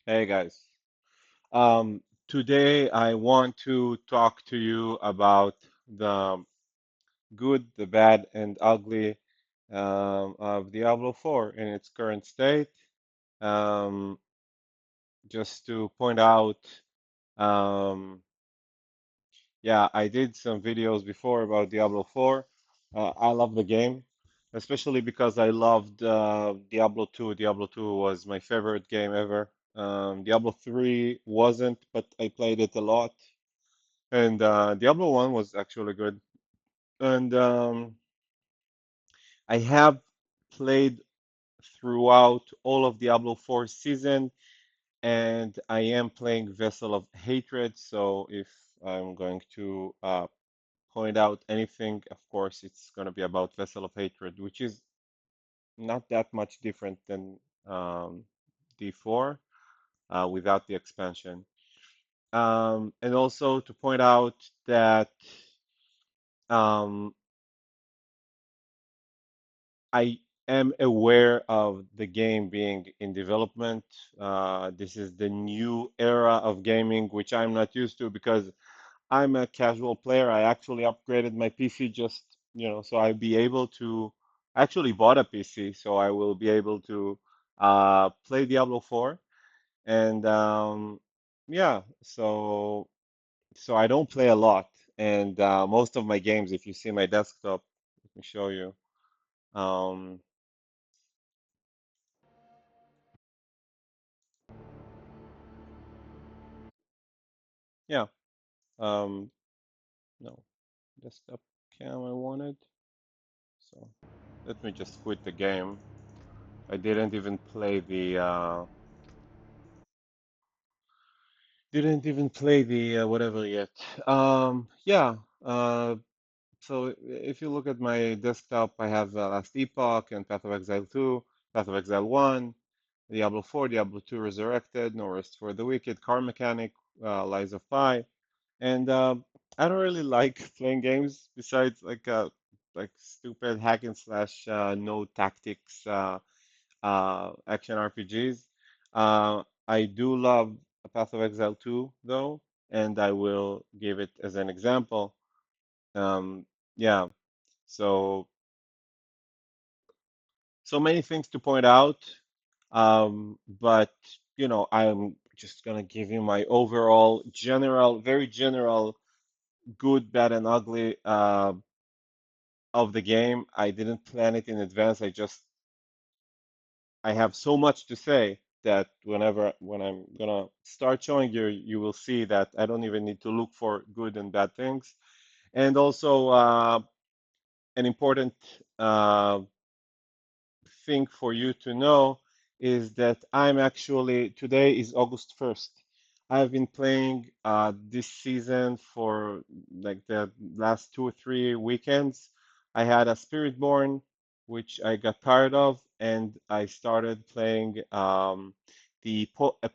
Hey guys. Today I want to talk to you about the good, the bad, and ugly of Diablo 4 in its current state. Um, just to point out, um, yeah, I did some videos before about Diablo 4. I love the game, especially because I loved Diablo 2. Diablo 2 was my favorite game ever. Diablo 3 wasn't, but I played it a lot. And Diablo 1 was actually good. And I have played throughout all of Diablo 4 season, and I am playing Vessel of Hatred. So if I'm going to point out anything, of course, it's going to be about Vessel of Hatred, which is not that much different than D4 without the expansion. And also to point out that um, I am aware of the game being in development. This is the new era of gaming, which I'm not used to because I'm a casual player. I actually upgraded my PC just, so I'll be able to. I actually bought a PC, so I will be able to play Diablo 4. And yeah, so I don't play a lot. And most of my games, if you see my desktop, let me show you. Um, yeah. Um, no, desktop cam I wanted. So let me just quit the game. I didn't even play the whatever yet. Yeah. Uh, so if you look at my desktop, I have Last Epoch and Path of Exile 2, Path of Exile 1, Diablo 4, Diablo 2 Resurrected, No Rest for the Wicked, Car Mechanic, Lies of Pi. And I don't really like playing games besides like stupid hack and slash no tactics action RPGs. I do love Path of Exile 2 though, and I will give it as an example. Um, yeah, so so many things to point out, but I'm just gonna give you my overall general, very general good, bad, and ugly of the game. I didn't plan it in advance. I have so much to say that when I'm gonna start showing you, you will see that I don't even need to look for good and bad things. And also, an important uh, thing for you to know is that I'm actually, today is August 1st. I've been playing this season for like the last 2 or 3 weekends. I had a Spiritborn, which I got tired of, and I started playing a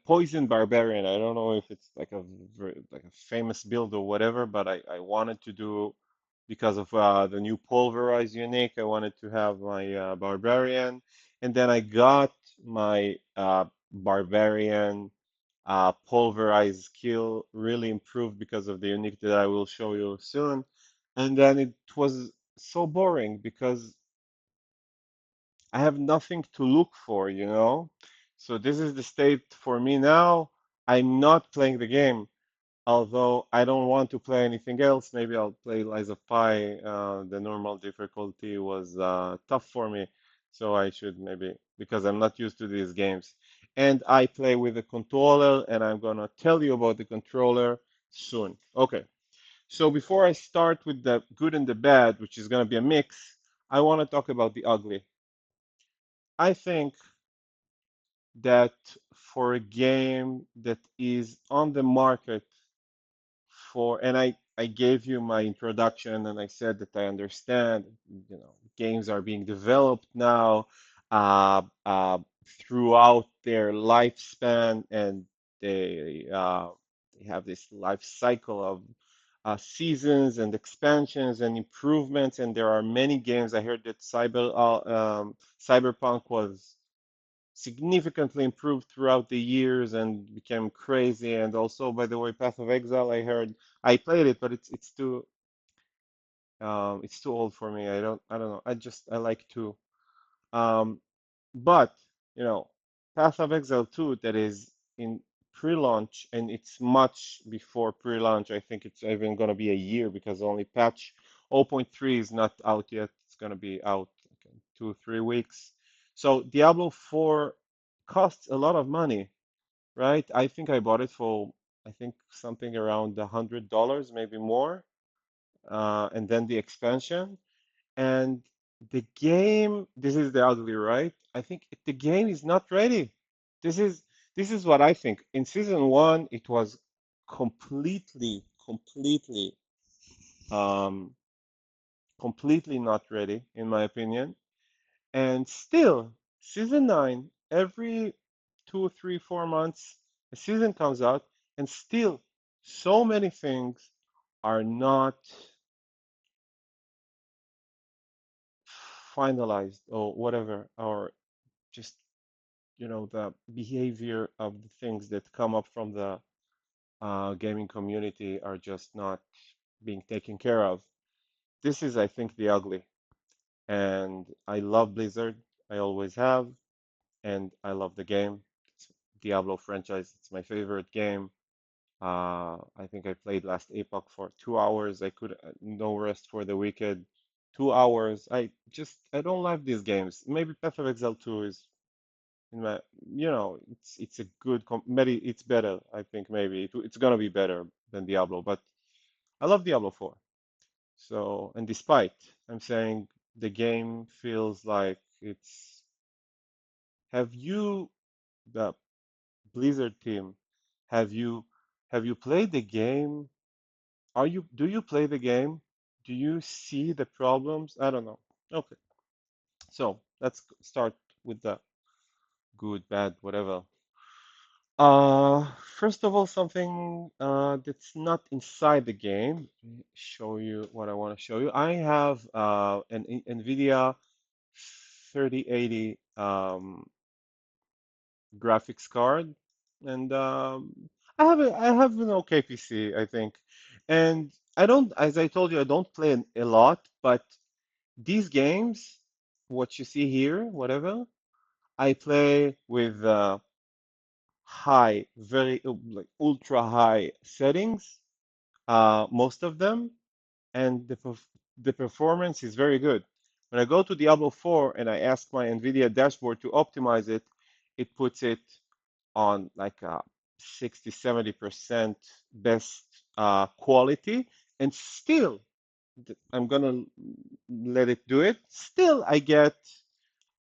Poison Barbarian. I don't know if it's like like a famous build or whatever, but I wanted to do because of the new pulverized unique. I wanted to have my barbarian, and then I got my barbarian pulverized skill really improved because of the unique that I will show you soon. And then it was so boring because I have nothing to look for. So this is the state for me now. I'm not playing the game. Although I don't want to play anything else, maybe I'll play Lies of Pi. The normal difficulty was tough for me, so I should maybe, because I'm not used to these games. And I play with a controller, and I'm gonna tell you about the controller soon. Okay, so before I start with the good and the bad, which is gonna be a mix, I want to talk about the ugly. I think that for a game that is on the market and I gave you my introduction and I said that I understand, games are being developed now uh, uh, throughout their lifespan and they have this life cycle of seasons and expansions and improvements, and there are many games. I heard that Cyberpunk was significantly improved throughout the years and became crazy. And also, by the way, Path of Exile, I heard I played it, but it's too old for me. I don't know. I like to um, but you know, Path of Exile 2 that is in pre-launch and it's much before pre-launch. I think it's even gonna be a year because only patch 0.3 is not out yet. It's gonna be out like in 2, 3 weeks. So Diablo 4 costs a lot of money, right? I think I bought it for I think something around $100, maybe more, and then the expansion. And the game, this is the ugly, right? I think the game is not ready. This is this is what I think. In season one, it was um, completely not ready, in my opinion. And still, season nine, every 2, 3, 4 months, a season comes out, and still, so many things are not finalized or whatever, or just the behavior of the things that come up from the gaming community are just not being taken care of. This is, I think, the ugly. And I love Blizzard. I always have, and I love the game. It's Diablo franchise. It's my favorite game. I think I played last Epoch for 2 hours. I could no rest for the wicked. 2 hours. I don't like these games. Maybe Path of Exile 2 is in my, it's a good maybe it's better. I think maybe it's gonna be better than Diablo, but I love Diablo 4. So, and despite I'm saying the game feels like it's, have you, the Blizzard team, have you have you played the game? Do you play the game? Do you see the problems? I don't know. Okay. So let's start with the good, bad, whatever. First of all, something that's not inside the game. Let me show you what I want to show you. I have an NVIDIA 3080 graphics card, and I have an okay PC, I think. And I don't, as I told you, I don't play a lot, but these games, what you see here, whatever, I play with high, very like ultra high settings, most of them, and the performance is very good. When I go to Diablo 4 and I ask my NVIDIA dashboard to optimize it, it puts it on like a 60, 70% best quality, and still, I'm gonna let it do it. Still, I get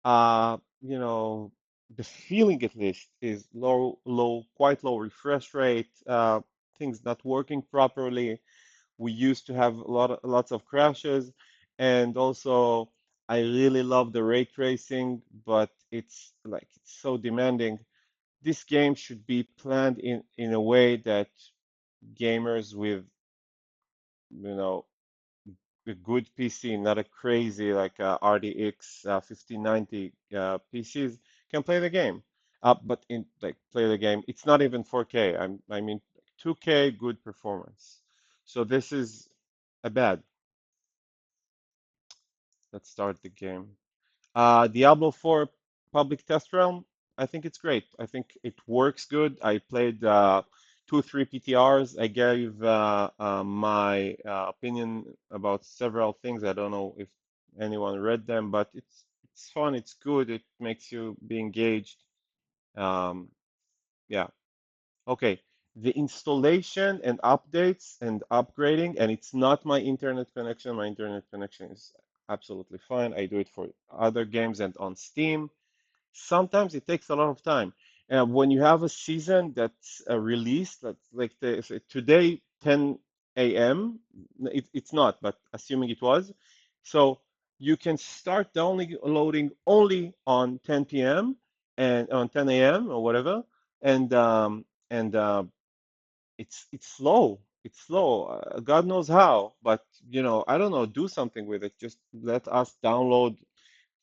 uh, you know, the feeling at least is quite low refresh rate, things not working properly. We used to have lots of crashes, and also I really love the ray tracing, but it's so demanding. This game should be planned in a way that gamers with, you know, a good PC, not a crazy like RDX 1590 PCs can play the game. But in like play the game, it's not even 4K. I mean 2K good performance. So this is a bad. Let's start the game. Diablo 4 public test realm. I think it's great. I think it works good. I played 2, 3 PTRs. I gave my opinion about several things. I don't know if anyone read them, but it's fun. It's good. It makes you be engaged. Um, yeah. Okay. The installation and updates and upgrading, and it's not my internet connection. My internet connection is absolutely fine. I do it for other games and on Steam. Sometimes it takes a lot of time. And when you have a season that's released, that's like today, 10 a.m., it's not, but assuming it was. So you can start downloading only on 10 p.m. and on 10 a.m. or whatever. And it's slow. It's slow. God knows how, but I don't know. Do something with it. Just let us download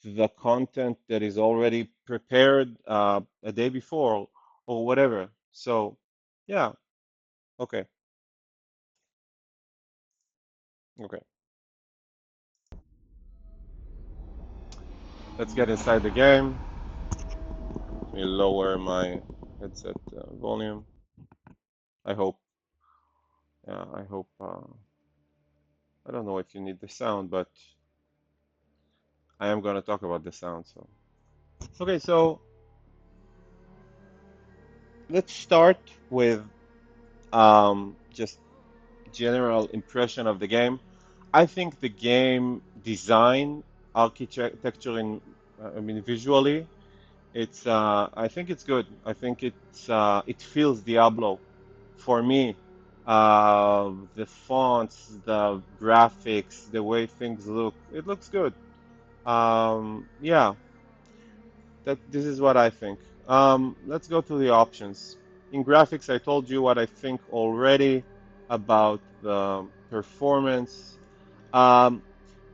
the content that is already prepared a day before or whatever. So, yeah, okay, okay. Let's get inside the game. Let me lower my headset volume. I hope, yeah, I hope, I don't know if you need the sound, but I am going to talk about the sound. So, okay, so let's start with just general impression of the game. I think the game design, architecture, in I mean visually, it's I think it's good. I think it feels Diablo for me. The fonts, the graphics, the way things look, it looks good. Yeah, that this is what I think. Let's go to the options. In graphics, I told you what I think already about the performance. Um,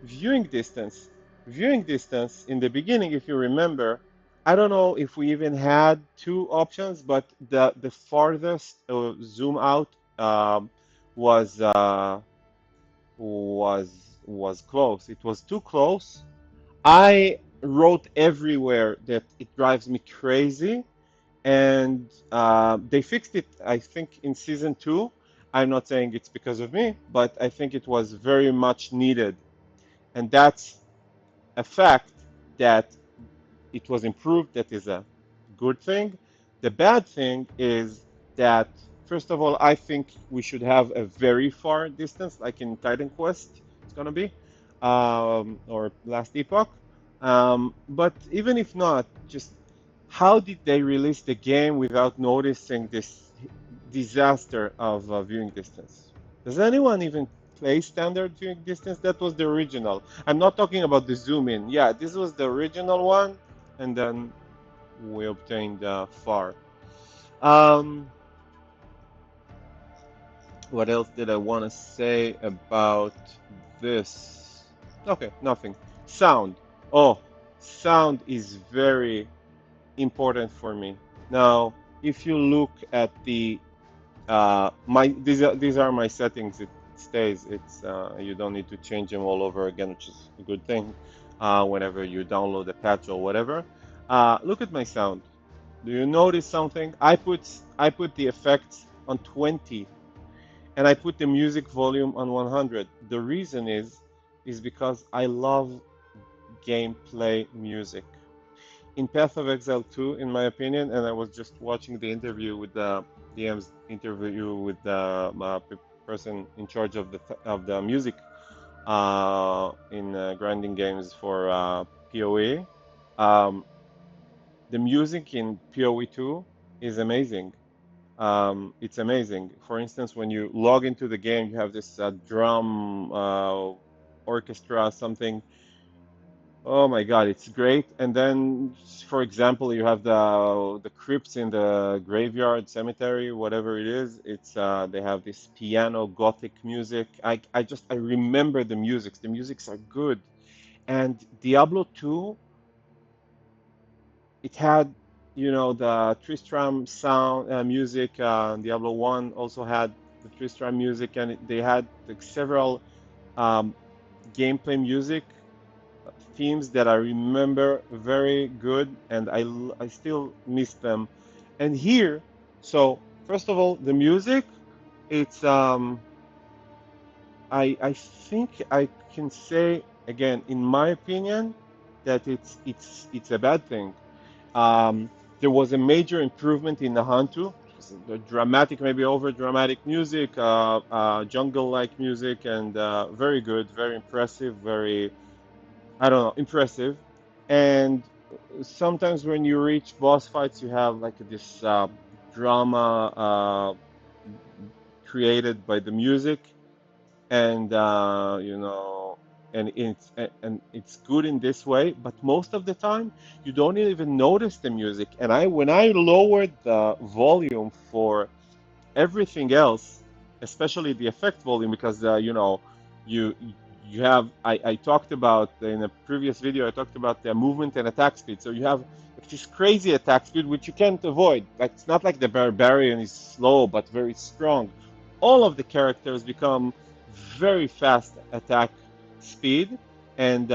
viewing distance. Viewing distance in the beginning, if you remember, I don't know if we even had two options, but the farthest zoom out was was close. It was too close. I wrote everywhere that it drives me crazy, and they fixed it, I think, in season two. I'm not saying it's because of me, but I think it was very much needed. And that's a fact that it was improved. That is a good thing. The bad thing is that, first of all, I think we should have a very far distance, like in Titan Quest, it's going to be, or Last Epoch. But even if not, just how did they release the game without noticing this disaster of viewing distance? Does anyone even play standard viewing distance? That was the original. I'm not talking about the zoom in. Yeah, this was the original one, and then we obtained far. Um, what else did I want to say about this? Okay, nothing. Sound. Oh, sound is very important for me. Now, if you look at the my these are my settings. It stays. It's you don't need to change them all over again, which is a good thing. Whenever you download a patch or whatever, look at my sound. Do you notice something? I put the effects on 20 and I put the music volume on 100. The reason is because I love gameplay music. In Path of Exile 2, in my opinion, and I was just watching the interview with the DM's interview with the person in charge of the music in grinding games for PoE. Um, the music in PoE 2 is amazing. It's amazing. For instance, when you log into the game, you have this drum orchestra, something. Oh my God, it's great. And then, for example, you have the crypts in the graveyard, cemetery, whatever it is. It's they have this piano gothic music. I remember the musics. The musics are good. And Diablo 2, it had, you know, the Tristram sound music. Diablo 1 also had the Tristram music, and they had like, several um, gameplay music themes that I remember very good, and I still miss them. And here, so first of all, the music, it's I think I can say again, in my opinion, that it's a bad thing. Um, there was a major improvement in the Hantu. The dramatic, maybe over dramatic music, jungle like music, and very good, very impressive, very, I don't know, impressive. And sometimes when you reach boss fights, you have like this drama created by the music, and and it's good in this way. But most of the time, you don't even notice the music. And I when I lowered the volume for everything else, especially the effect volume, because you you have I talked about in a previous video, I talked about the movement and attack speed. So you have like this crazy attack speed which you can't avoid. Like it's not like the barbarian is slow but very strong. All of the characters become very fast attack speed, and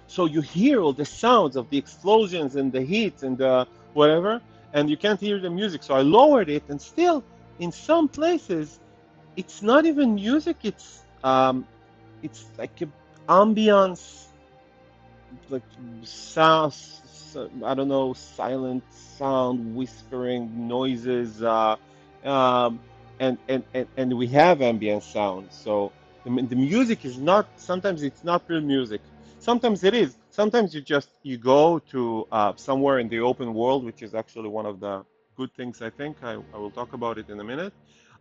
so you hear all the sounds of the explosions and the heat and the whatever, and you can't hear the music. So I lowered it, and still in some places it's not even music. It's like a ambiance, like sound, I don't know, silent sound, whispering noises, um, and we have ambient sound. So the music is not. Sometimes it's not real music. Sometimes it is. Sometimes you go to somewhere in the open world, which is actually one of the good things. I think I will talk about it in a minute.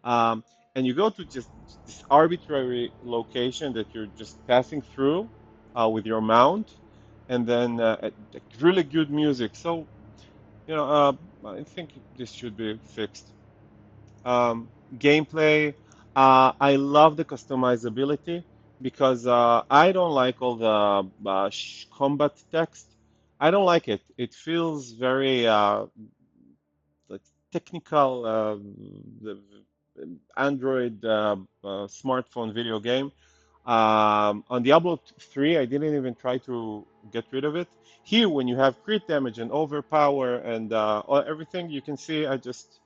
Um, and you go to just this arbitrary location that you're just passing through with your mount, and then really good music. So I think this should be fixed. Gameplay, I love the customizability because I don't like all the combat text. I don't like it. It feels very like technical, the Android smartphone video game. On Diablo 3, I didn't even try to get rid of it. Here, when you have crit damage and overpower and everything, you can see I just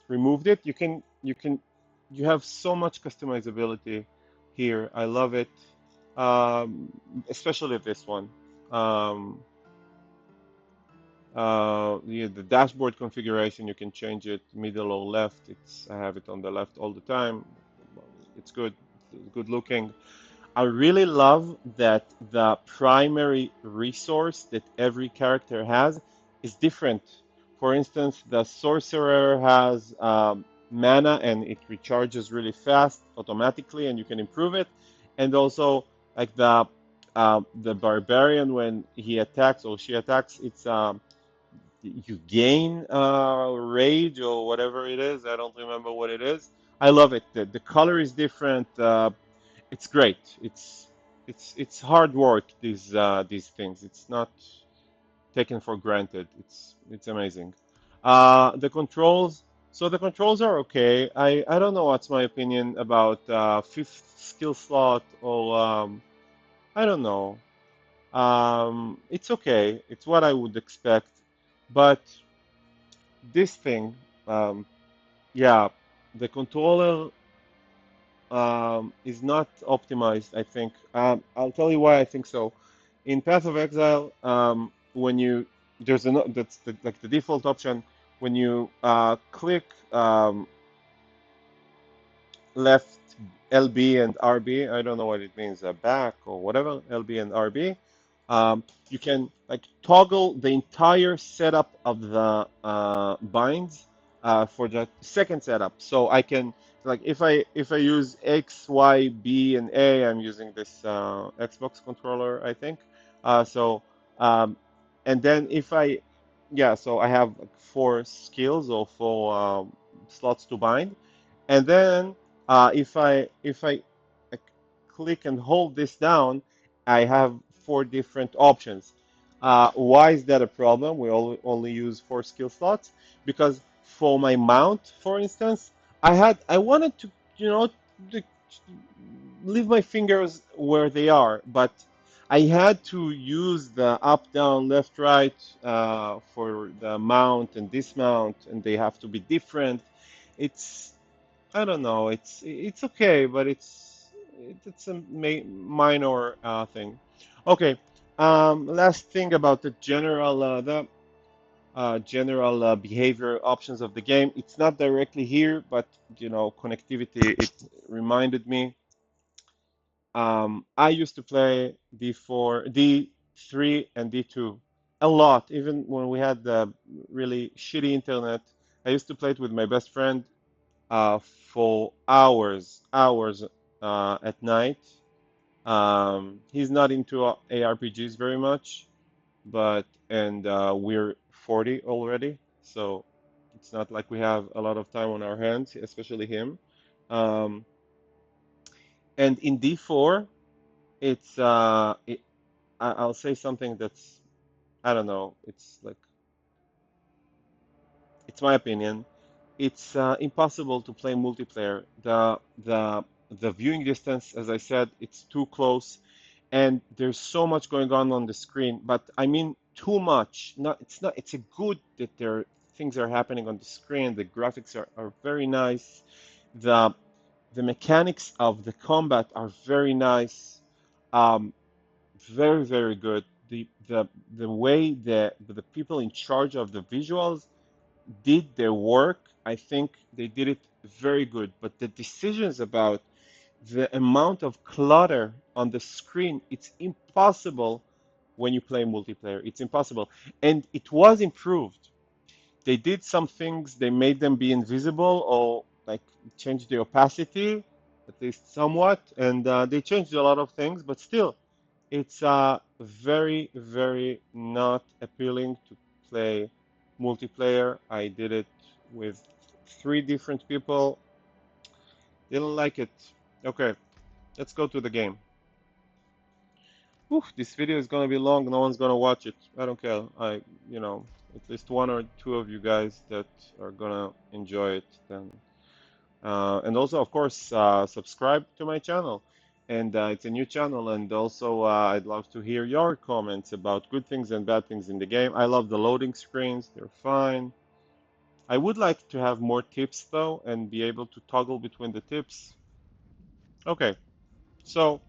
removed it. You have so much customizability here. I love it, um, especially this one. Um, the dashboard configuration, you can change it middle or left. I have it on the left all the time. It's good. It's good looking. I really love that the primary resource that every character has is different. For instance, the sorcerer has mana and it recharges really fast automatically, and you can improve it. And also, like the barbarian, when he attacks or she attacks, it's you gain rage or whatever it is. I don't remember what it is. I love it. The color is different. It's great. It's hard work. These things. It's not taken for granted. It's amazing. The controls. So the controls are okay. I don't know what's my opinion about fifth skill slot or I don't know. It's okay. It's what I would expect, but this thing, yeah, the controller is not optimized, I think. I'll tell you why I think so. In Path of Exile, when you there's an that's like the default option when you click left LB and RB. I don't know what it means, back or whatever, LB and RB. You can like toggle the entire setup of the binds for the second setup. So I can like if I use X, Y, B, and A, I'm using this Xbox controller, I think. So um, and then if I yeah, so I have like four skills or four slots to bind, and then if I uh, click and hold this down, I have four different options. Why is that a problem? We only use four skill slots because for my mount, for instance, I wanted to to leave my fingers where they are, but I had to use the up, down, left, right for the mount and dismount, and they have to be different. It's I don't know. It's okay, but it's a minor thing. Okay. Last thing about the general behavior options of the game. It's not directly here, but connectivity. It reminded me. I used to play D4, D3, and D2 a lot, even when we had the really shitty internet. I used to play it with my best friend for hours, hours at night. He's not into ARPGs very much, and we're 40 already, so it's not like we have a lot of time on our hands, especially him. Um, And in D4, it's I'll say something that's, I don't know. It's like, it's my opinion. It's impossible to play multiplayer. The viewing distance, as I said, it's too close, and there's so much going on the screen. But I mean, too much. Not it's not. It's a good that there things are happening on the screen. The graphics are very nice. The the mechanics of the combat are very nice. Um, very, very good. The way the people in charge of the visuals did their work, I think they did it very good. But the decisions about the amount of clutter on the screen, it's impossible when you play multiplayer. It's impossible. And it was improved. They did some things, they made them be invisible or like changed the opacity, at least somewhat. And they changed a lot of things, but still, it's very, very not appealing to play multiplayer. I did it with three different people. Didn't like it. Okay, let's go to the game. Whew, this video is gonna be long. No one's gonna watch it. I don't care. You know, at least one or two of you guys that are gonna enjoy it. Then and also, of course, subscribe to my channel. And it's a new channel. And also, I'd love to hear your comments about good things and bad things in the game. I love the loading screens, they're fine. I would like to have more tips though and be able to toggle between the tips. Okay, so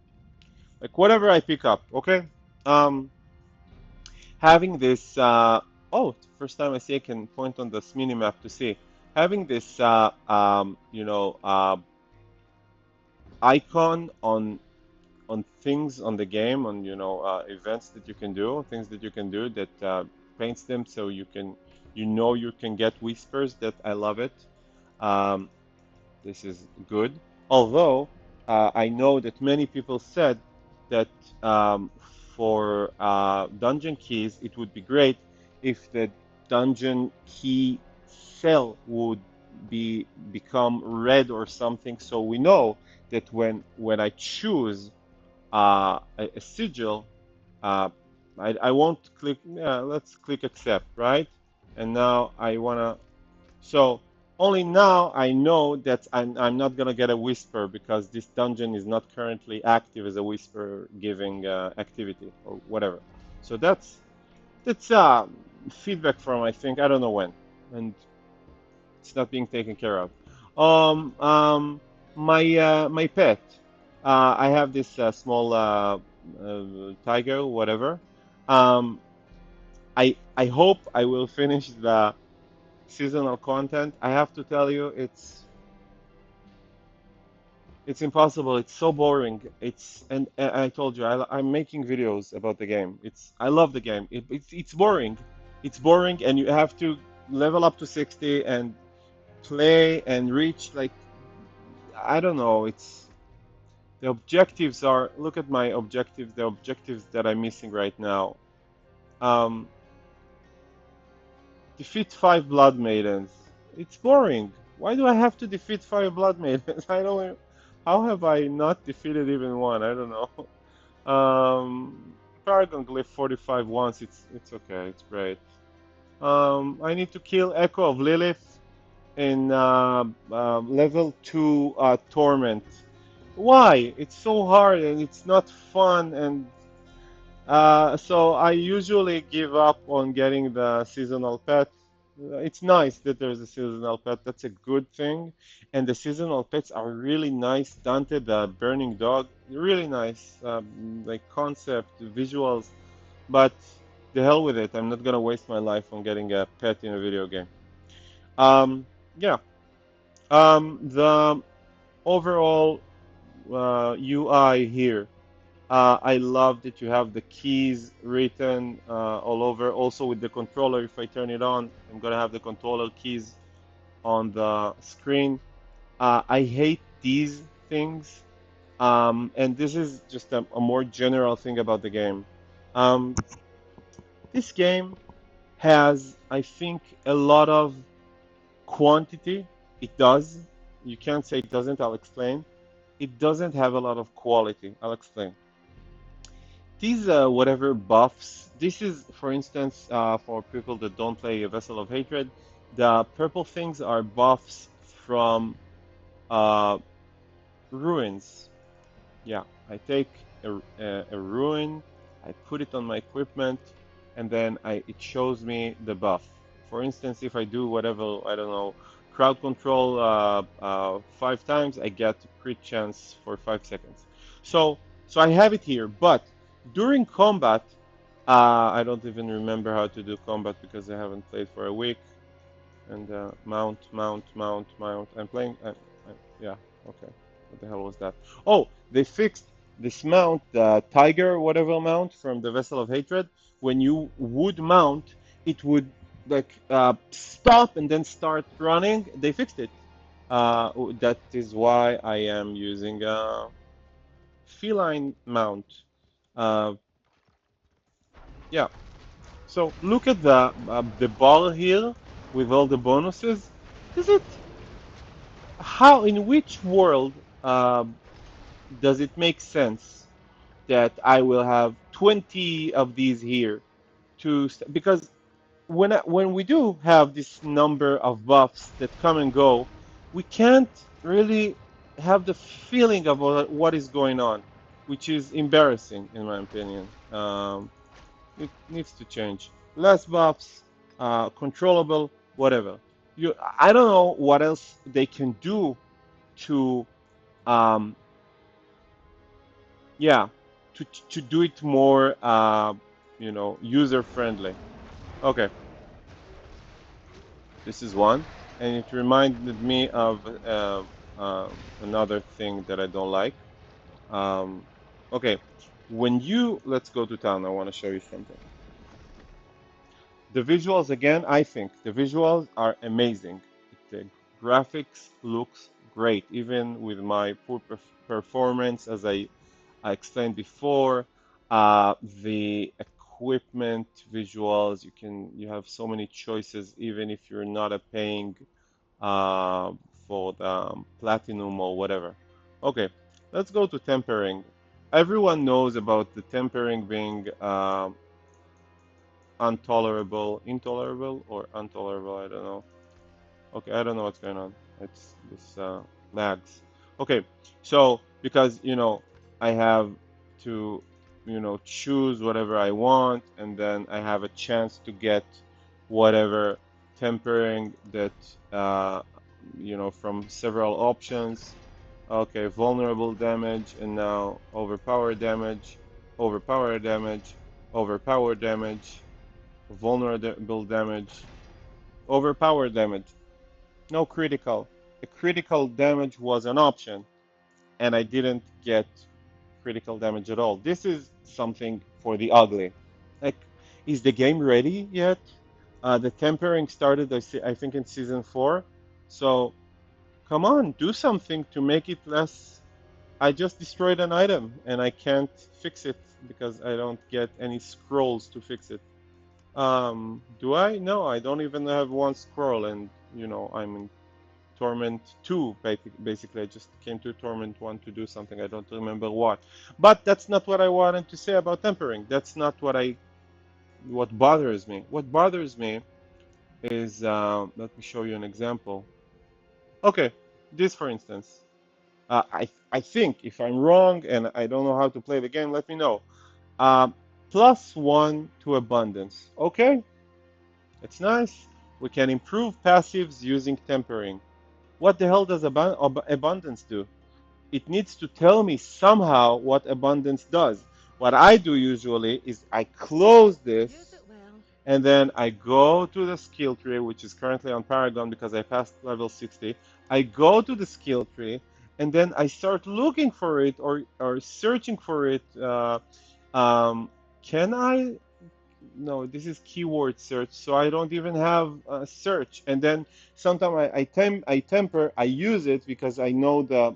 like whatever I pick up, okay? Um, having this, oh, it's the first time I see I can point on this mini map to see. Having this, icon on things on the game, on events that you can do, things that you can do that paints them so you can get whispers. That I love it. Um, this is good. Although I know that many people said that for dungeon keys, it would be great if the dungeon key cell would become red or something, so we know that when I choose a sigil, uh, I won't click. Yeah, let's click accept, right? And now I wanna. So only now I know that I'm not gonna get a whisper because this dungeon is not currently active as a whisper giving activity or whatever. So that's feedback from, I think, I don't know when, and it's not being taken care of. My pet. I have this small tiger, whatever. Um, I hope I will finish the seasonal content. I have to tell you, it's impossible. It's so boring. And I told you I'm making videos about the game. I love the game. It's boring. It's boring, and you have to level up to 60 and play and reach like, I don't know. It's the objectives are, look at my objectives. The objectives that I'm missing right now. Um, defeat 5 blood maidens. It's boring. Why do I have to defeat 5 blood maidens? I don't. How have I not defeated even one? I don't know. Paragon Glyph 45 once. It's okay. It's great. I need to kill Echo of Lilith in level 2 Torment. Why? It's so hard and it's not fun, and so I usually give up on getting the seasonal pet. It's nice that there's a seasonal pet. That's a good thing. And the seasonal pets are really nice. Dante, the burning dog, really nice. Like concept, visuals. But the hell with it. I'm not gonna waste my life on getting a pet in a video game. Yeah. The overall UI here. I love that you have the keys written all over. Also with the controller, if I turn it on, I'm gonna have the controller keys on the screen. I hate these things, and this is just a more general thing about the game. Um, this game has, I think, a lot of quantity. It does. You can't say it doesn't. I'll explain. it doesn't have a lot of quality. I'll explain. These whatever buffs. This is, for instance, for people that don't play a Vessel of Hatred, the purple things are buffs from uh, ruins. Yeah, I take a ruin, I put it on my equipment, and then it shows me the buff. For instance, if I do whatever, I don't know, crowd control 5 times, I get crit chance for 5 seconds. So so I have it here, but during combat, I don't even remember how to do combat because I haven't played for a week. And mount. I'm playing. Yeah, okay. What the hell was that? Oh, they fixed this mount, the Tiger whatever mount from the Vessel of Hatred. When you would mount, it would like stop and then start running. They fixed it. That is why I am using a feline mount. Uh, yeah. So look at the bar here with all the bonuses. Is it how in which world does it make sense that I will have 20 of these here because when we do have this number of buffs that come and go, we can't really have the feeling of what is going on, which is embarrassing in my opinion. It needs to change. Less buffs, controllable, whatever. I don't know what else they can do to um, yeah, to do it more user friendly. Okay, this is one, and it reminded me of another thing that I don't like. Um, okay, when you let's go to town. I want to show you something. The visuals again, I think the visuals are amazing. The graphics looks great, even with my poor performance, as I explained before. The equipment visuals, you have so many choices, even if you're not a paying uh, for the platinum or whatever. Okay, let's go to tempering. Everyone knows about the tempering being intolerable or intolerable. I don't know. Okay, I don't know what's going on. It's this lags. Okay, so because I have to choose whatever I want, and then I have a chance to get whatever tempering that from several options. Okay, vulnerable damage, and now overpower damage, overpower damage, vulnerable damage, overpower damage. No critical. The critical damage was an option, and I didn't get critical damage at all. This is something for the ugly. Like, is the game ready yet? The tempering started, I think, in season 4. So, come on, do something to make it less. I just destroyed an item, and I can't fix it because I don't get any scrolls to fix it. Do I? No, I don't even have one scroll, and I'm in Torment 2. Basically, I just came to Torment 1 to do something. I don't remember what. But that's not what I wanted to say about tempering. That's not what bothers me. What bothers me is let me show you an example. Okay, this for instance. I think if I'm wrong and I don't know how to play the game, let me know. Uh, +1 to abundance. Okay, it's nice. We can improve passives using tempering. What the hell does abundance do? It needs to tell me somehow what abundance does. What I do usually is I close Use this it well. and then I go to the skill tree, which is currently on Paragon because I passed level 60. I go to the skill tree and then I start looking for it or searching for it. Um, can I no, this is keyword search, so I don't even have a search. And then sometimes I temper, I use it because I know the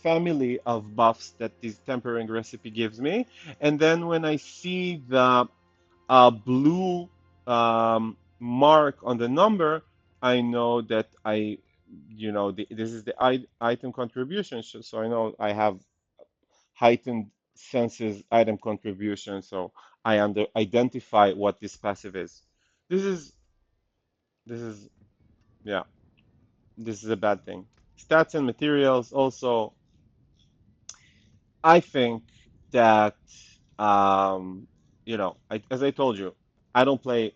family of buffs that this tempering recipe gives me. And then when I see the blue mark on the number, I know that I this is the item contribution, so I know I have heightened senses item contribution, so I identify what this passive is. This is this is yeah, this is a bad thing. Stats and materials also, I think that as I told you, I don't play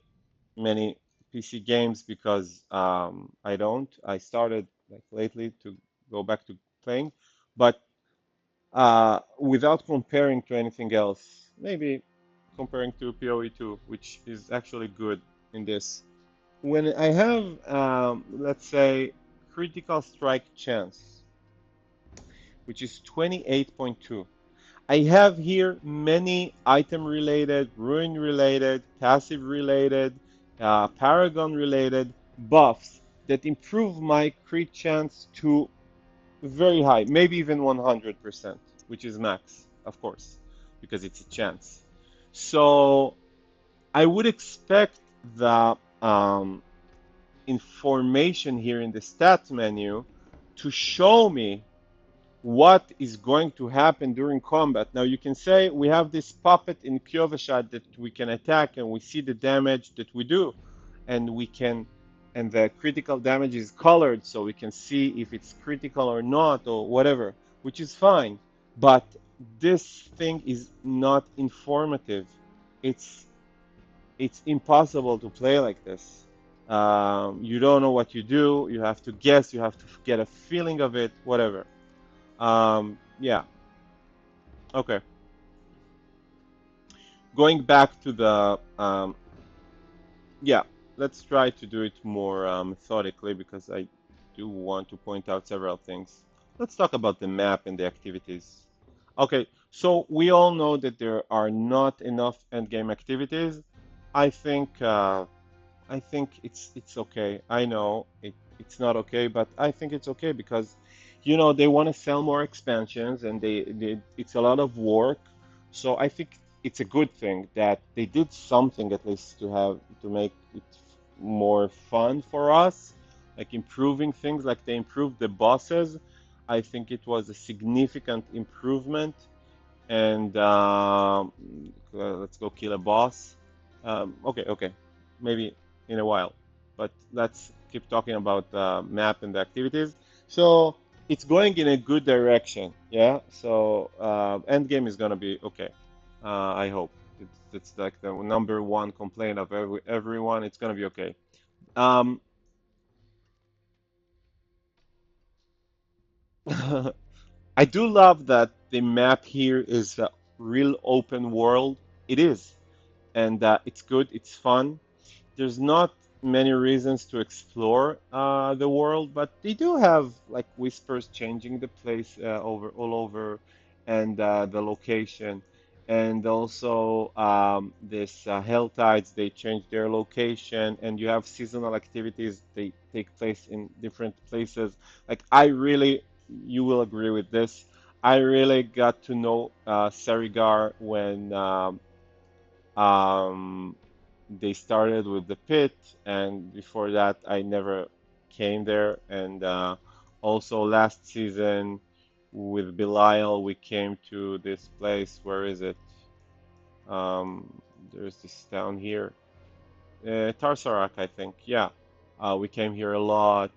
many PC games because I don't. I started like lately to go back to playing, but without comparing to anything else, maybe comparing to PoE 2, which is actually good in this. When I have, let's say, critical strike chance, which is 28.2, I have here many item related, ruin related, passive related, paragon related buffs that improve my crit chance to very high, maybe even 100%, which is max, of course, because it's a chance. So I would expect the information here in the stats menu to show me what is going to happen during combat. Now you can say we have this puppet in Kyovashad that we can attack and we see the damage that we do and and the critical damage is colored so we can see if it's critical or not or whatever, which is fine. But this thing is not informative. It's it's impossible to play like this. You don't know what you do. You have to guess. You have to get a feeling of it. Whatever. Yeah. Okay. Going back to the yeah, let's try to do it more methodically because I do want to point out several things. Let's talk about the map and the activities. Okay, so we all know that there are not enough endgame activities. I think I think it's okay. I know it's not okay, but I think it's okay because they want to sell more expansions and it's a lot of work. So I think it's a good thing that they did something at least to make it more fun for us, like improving things like they improved the bosses. I think it was a significant improvement and let's go kill a boss. Okay, okay, maybe in a while, but let's keep talking about the map and the activities. So it's going in a good direction, yeah. So end game is gonna be okay. I hope it's like the number one complaint of everyone. It's gonna be okay. Um, I do love that the map here is a real open world. It is, and it's good. It's fun. There's not many reasons to explore the world, but they do have like whispers changing the place over all over, and the location, and also this hell tides. They change their location, and you have seasonal activities. They take place in different places. Like I really, you will agree with this. I really got to know Serigar when um, they started with the pit, and before that, I never came there. And also last season with Belial, we came to this place. Where is it? There's this town here, Tarsarak, I think. Yeah, we came here a lot,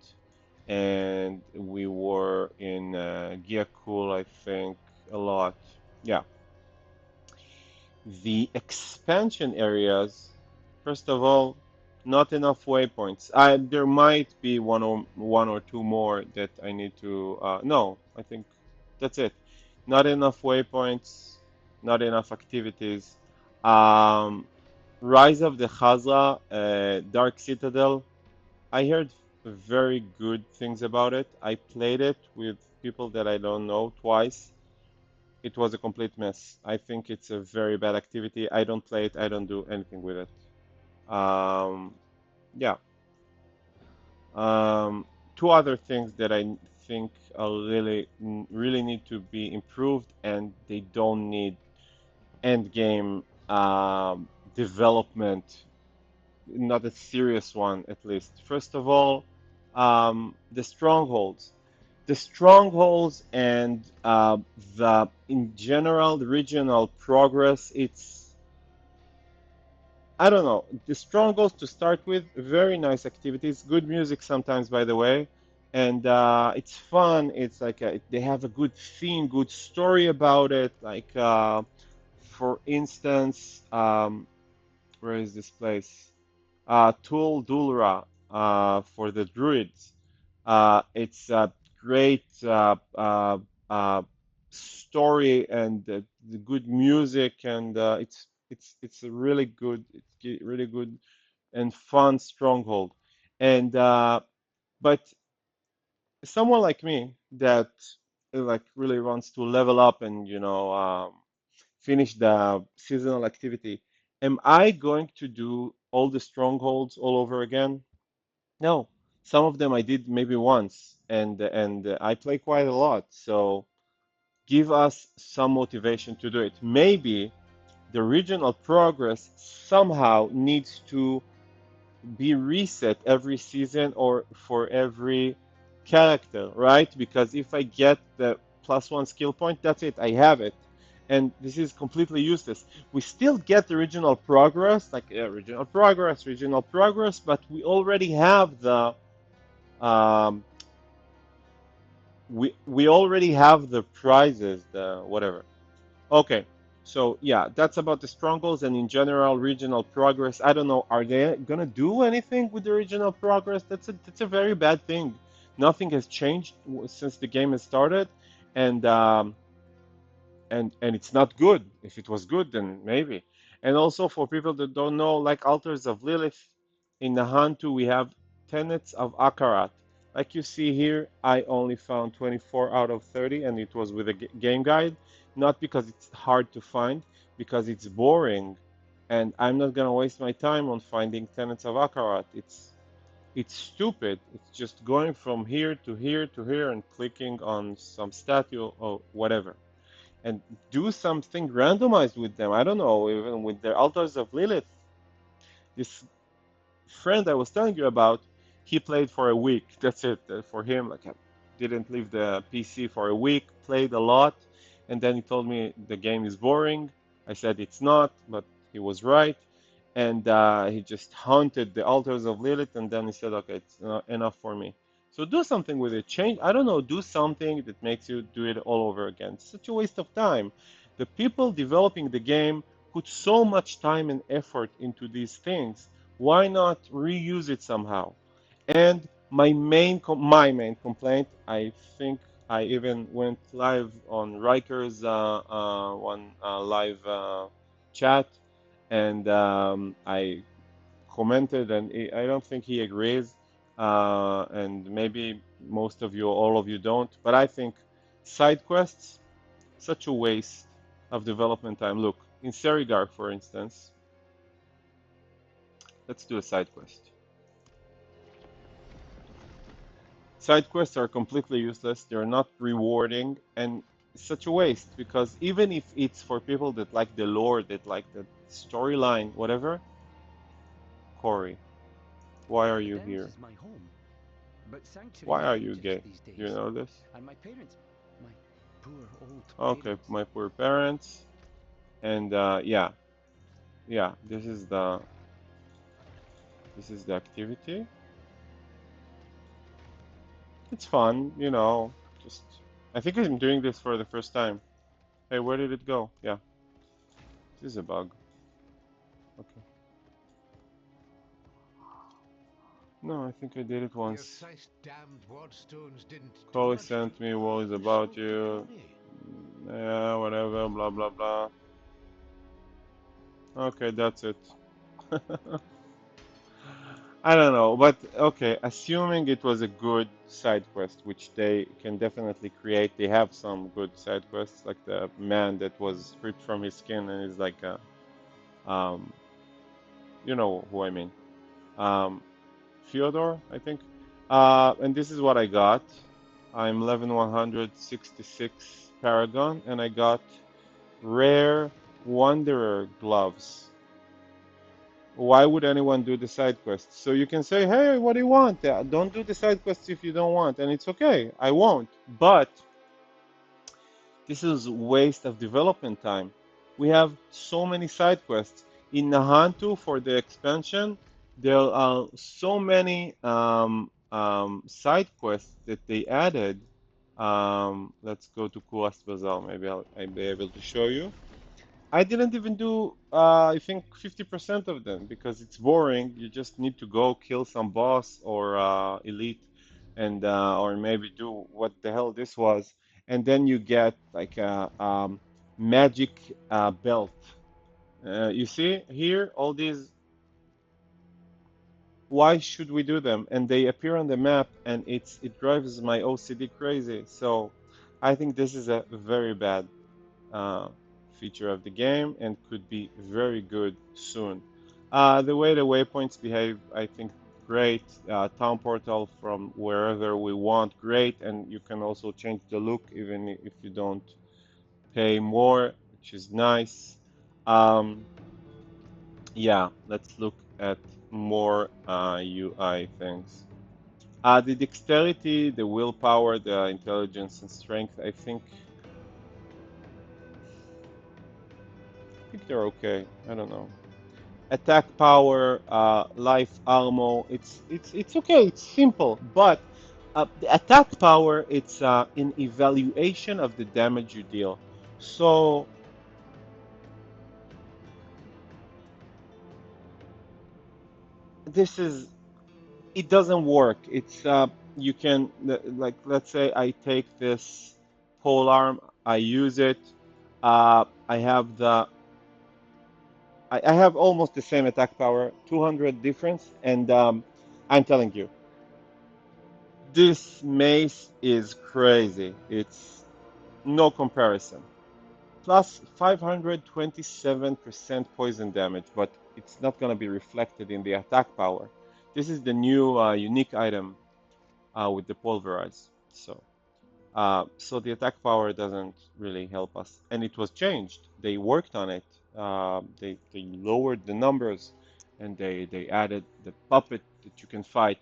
and we were in Giakul, I think, a lot. Yeah. The expansion areas, first of all, not enough waypoints. There might be one or two more that I need to. No, I think that's it. Not enough waypoints, not enough activities. Um, Rise of the Khazra, Dark Citadel. I heard very good things about it. I played it with people that I don't know twice. It was a complete mess. I think it's a very bad activity. I don't play it. I don't do anything with it. Yeah. Two other things that I think are really need to be improved, and they don't need end game development, not a serious one at least. First of all, The strongholds. The strongholds and the in general the regional progress. It's I don't know. The strongholds to start with, very nice activities, good music sometimes, by the way, and it's fun. It's like they have a good theme, good story about it. Like for instance, where is this place? Tul Dulra for the Druids. It's a great story and the good music, and it's a really good, really good and fun stronghold. And but someone like me that like really wants to level up and finish the seasonal activity, am I going to do all the strongholds all over again? No. Some of them I did maybe once, and I play quite a lot. So give us some motivation to do it. Maybe the regional progress somehow needs to be reset every season or for every character, right? Because if I get the +1 skill point, that's it, I have it. And this is completely useless. We still get the regional progress, like regional progress, but we already have the um, we already have the prizes, the whatever. Okay, so yeah, that's about the strongholds and in general regional progress. I don't know, are they gonna do anything with the regional progress? That's a very bad thing. Nothing has changed since the game has started, and and it's not good. If it was good, then maybe. And also for people that don't know, like altars of Lilith, in Nahantu we have tenets of Akarat. Like you see here, I only found 24 out of 30, and it was with a game guide. Not because it's hard to find, because it's boring, and I'm not gonna waste my time on finding tenets of Akarat. It's stupid. It's just going from here to here to here and clicking on some statue or whatever and do something randomized with them. I don't know, even with their altars of Lilith. This friend I was telling you about, he played for a week. That's it. For him, like I didn't leave the PC for a week, played a lot, and then he told me the game is boring. I said it's not, but he was right. And he just haunted the altars of Lilith, and then he said, "Okay, it's enough for me." So do something with it. Change. I don't know. Do something that makes you do it all over again. It's such a waste of time. The people developing the game put so much time and effort into these things, why not reuse it somehow? And my main complaint, I think I even went live on Riker's one live chat, and I commented, and I don't think he agrees, and maybe most of you, all of you don't, but I think side quests such a waste of development time. Look, in Serigar, for instance, let's do a side quest. Side quests are completely useless. They're not rewarding, and it's such a waste because even if it's for people that like the lore, that like the storyline, whatever, Corey, why are you Dens here? is my home, but Sanctuary Why are you changes gay? these Do you days. know this? And my parents, my poor old Okay, parents. my poor parents, and yeah, yeah. This is the activity. It's fun, Just I think I'm doing this for the first time. Hey, where did it go? Yeah, this is a bug. Okay. No, I think I did it The once. acist damned Wadstones didn't do Chloe much to sent me what is the about spooky you. colony. Yeah, whatever, blah blah blah. Okay, that's it. I don't know, but okay, assuming it was a good side quest, which they can definitely create, they have some good side quests, like the man that was ripped from his skin and is like a, um, you know who I mean, um, Fyodor, I think. And this is what I got. I'm 11,166 Paragon, and I got rare Wanderer gloves. Why would anyone do the side quests? So you can say, hey, what do you want? Don't do the side quests if you don't want, and it's okay. I won't. But this is waste of development time. We have so many side quests. In Nahantu for the expansion, there are so many side quests that they added. Let's go to Kuast Bazaar. Maybe I'll be able to show you. I didn't even do, I think, 50% of them because it's boring. You just need to go kill some boss or elite and or maybe do what the hell this was. And then you get like a magic belt. You see here, all these, why should we do them? And they appear on the map and it drives my OCD crazy. So I think this is a very bad uh, feature of the game and could be very good soon. The way the waypoints behave, I think great. Town portal from wherever we want, great. And you can also change the look even if you don't pay more, which is nice. Um, yeah, let's look at more UI things. The dexterity, the willpower, the intelligence and strength, I think they're okay. I don't know. Attack power, life armor. It's okay. It's simple, but the attack power it's an evaluation of the damage you deal. So this is it doesn't work. It's you can like let's say I take this pole arm, I use it. I have I have almost the same attack power, 200 difference, and I'm telling you. This mace is crazy. It's no comparison. Plus 527% poison damage, but it's not going to be reflected in the attack power. This is the new unique item with the pulverize. So the attack power doesn't really help us, and it was changed. They worked on it. They lowered the numbers, and they added the puppet that you can fight.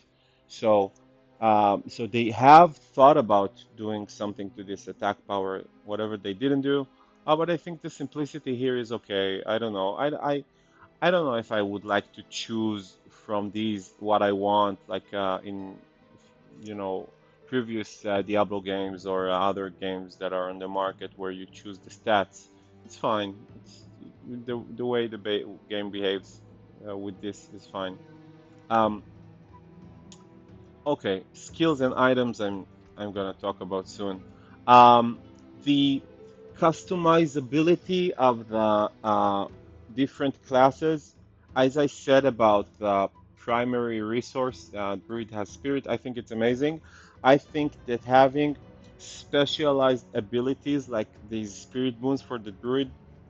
So they have thought about doing something to this attack power, whatever they didn't do. But I think the simplicity here is okay. I don't know. I don't know if I would like to choose from these what I want, like in you know previous Diablo games or other games that are on the market where you choose the stats. It's fine. It's the way the game behaves with this is fine. Um, Okay, skills and items I'm gonna talk about soon. The customizability of the different classes, as I said about the primary resource, Druid has spirit. I think it's amazing. I think that having specialized abilities like these spirit boons for the Druid,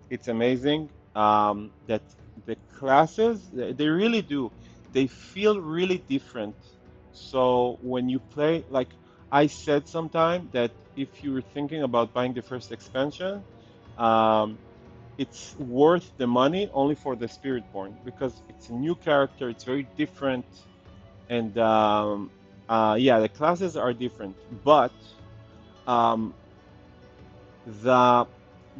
it's amazing. That the classes, they really do. They feel really different so when you play, like I said sometime that if you were thinking about buying the first expansion, um, it's worth the money only for the Spiritborn because it's a new character, it's very different, and yeah, the classes are different, but um, the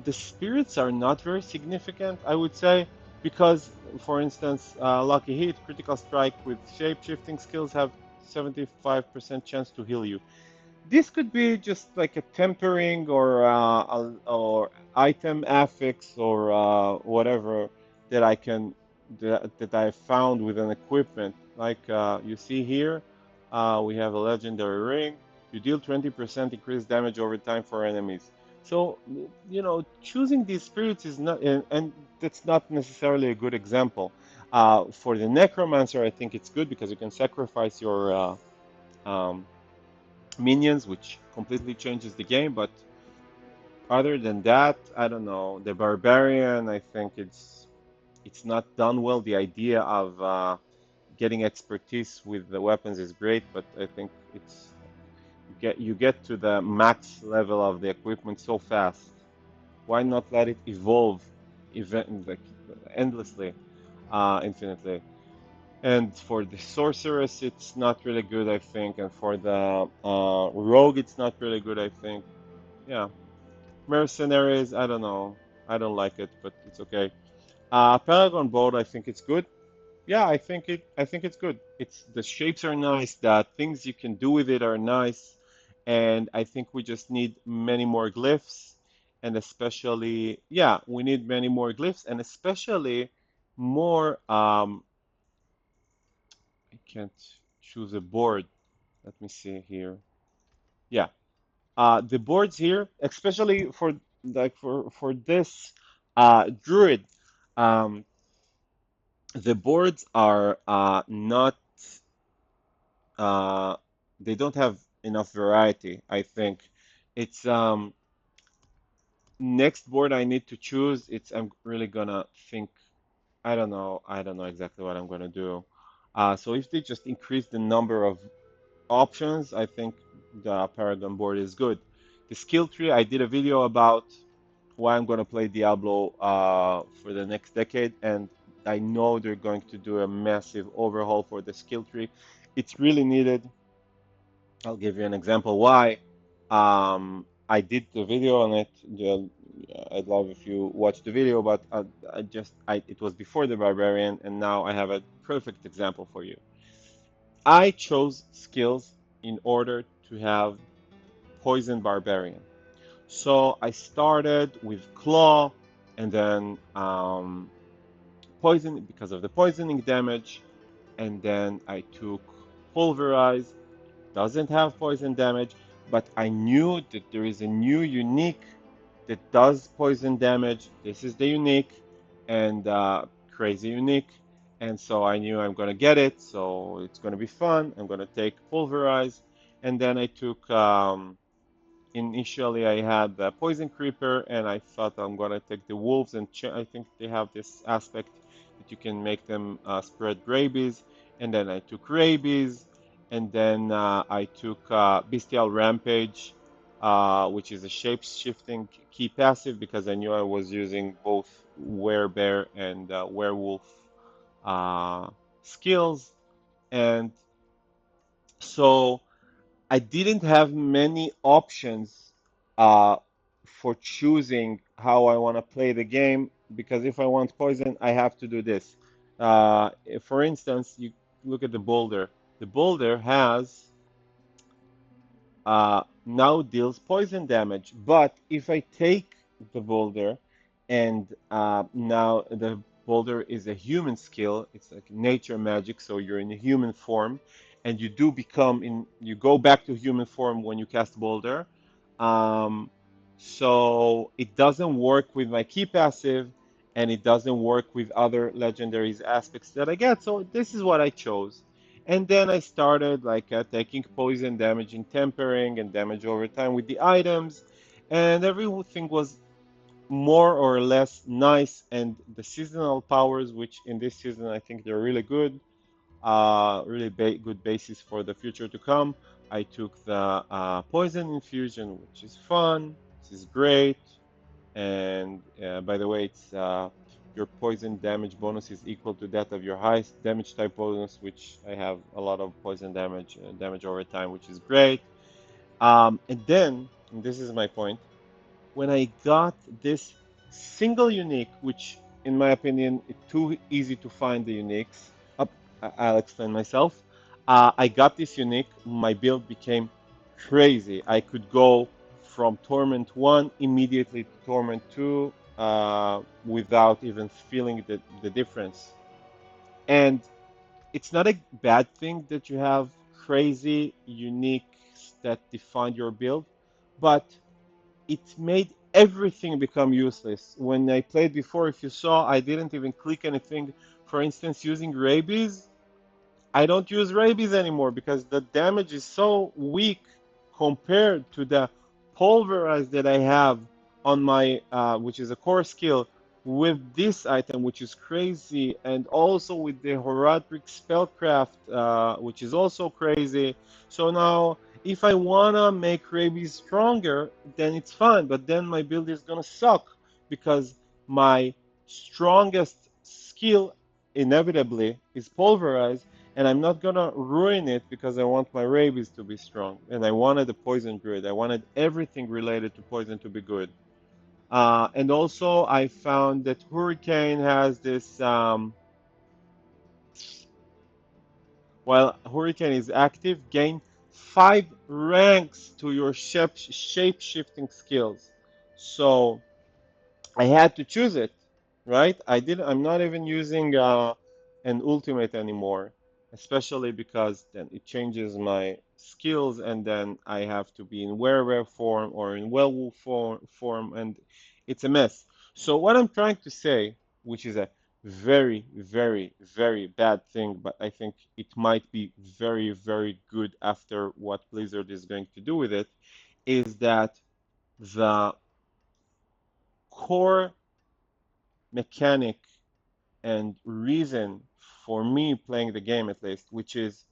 the spirits are not very significant, I would say, because, for instance, Lucky Hit, Critical Strike with shape-shifting skills have 75% chance to heal you. This could be just like a tempering or item affix or whatever that I can that I found with an equipment. Like you see here, we have a legendary ring. You deal 20% increased damage over time for enemies. So choosing these spirits is not, and that's not necessarily a good example. For the necromancer, I think it's good because you can sacrifice your um, minions, which completely changes the game. But other than that, I don't know. The barbarian, I think it's not done well. The idea of getting expertise with the weapons is great, but I think it's you get to the max level of the equipment so fast. Why not let it evolve event like endlessly? infinitely. And for the sorceress, it's not really good, I think. And for the rogue, it's not really good, I think. Yeah, mercenaries, I don't know. I don't like it, but it's okay. Paragon board, I think it's good. Yeah, I think it's good. It's the shapes are nice, the things you can do with it are nice, and I think we just need many more glyphs, and especially, yeah, we need many more glyphs, and especially more. I can't choose a board. Let me see here. Yeah, the boards here, especially for this druid, um, the boards are not uh, they don't have enough variety, I think. It's next board I need to choose. It's I'm really gonna think. I don't know exactly what I'm gonna do. So if they just increase the number of options, I think the Paragon board is good. The skill tree, I did a video about why I'm gonna play Diablo for the next decade, and I know they're going to do a massive overhaul for the skill tree. It's really needed. I'll give you an example why. I did the video on it. I'd love if you watch the video, but it was before the barbarian, and now I have a perfect example for you. I chose skills in order to have poison barbarian. So I started with claw, and then poison because of the poisoning damage, and then I took pulverize, doesn't have poison damage, but I knew that there is a new unique that does poison damage. This is the unique and crazy unique. And so I knew I'm going to get it. So it's going to be fun. I'm going to take pulverize. And then I took initially I had the poison creeper, and I thought I'm gonna take the wolves, and I think they have this aspect that you can make them spread rabies. And then I took rabies, and then I took bestial rampage, which is a shape-shifting key passive because I knew I was using both werebear and werewolf uh, skills, and so. I didn't have many options uh, for choosing how I want to play the game because if I want poison, I have to do this. For instance, you look at the boulder. The boulder has now deals poison damage. But if I take the boulder and now the boulder is a human skill, it's like nature magic, so you're in a human form, and you do become you go back to human form when you cast boulder. Um, so it doesn't work with my key passive, and it doesn't work with other legendaries aspects that I get. So this is what I chose. And then I started like taking poison damage and tempering and damage over time with the items, and everything was more or less nice. And the seasonal powers, which in this season I think they're really good, really good basis for the future to come. I took the poison infusion, which is fun. This is great. And by the way, it's your poison damage bonus is equal to that of your highest damage type bonus, which I have a lot of poison damage over time, which is great. And then, and this is my point, when I got this single unique, which in my opinion, it's too easy to find the uniques. Up, I'll explain myself. I got this unique. My build became crazy. I could go from Torment 1 immediately to Torment 2 without even feeling the difference. And it's not a bad thing that you have crazy uniques that define your build, but it made everything become useless. When I played before, if you saw, I didn't even click anything. For instance, using rabies, I don't use rabies anymore because the damage is so weak compared to the pulverize that I have on my, which is a core skill, with this item, which is crazy, and also with the Horadric Spellcraft, which is also crazy. So now, if I wanna make rabies stronger, then it's fine, but then my build is gonna suck because my strongest skill inevitably is pulverized, and I'm not gonna ruin it because I want my rabies to be strong, and I wanted a poison grid. I wanted everything related to poison to be good. And also, I found that Hurricane has this. While Hurricane is active, gain 5 ranks to your shape shifting skills. So I had to choose it, right? I'm not even using an ultimate anymore, especially because then it changes my skills, and then I have to be in werewolf form or in werewolf form, and it's a mess. So what I'm trying to say, which is a very, very, very bad thing, but I think it might be very, very good after what Blizzard is going to do with it, is that the core mechanic and reason for me playing the game at least, which is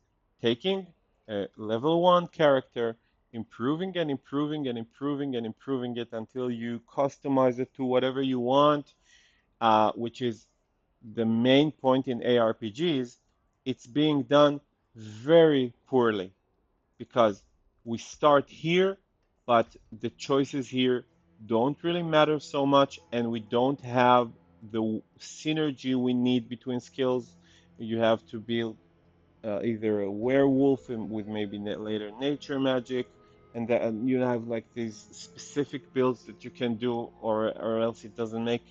taking a level 1 character, improving and improving and improving and improving it until you customize it to whatever you want, which is the main point in ARPGs. It's being done very poorly because we start here, but the choices here don't really matter so much, and we don't have the synergy we need between skills. You have to build either a werewolf with maybe later nature magic, and that and you have like these specific builds that you can do, or else it doesn't make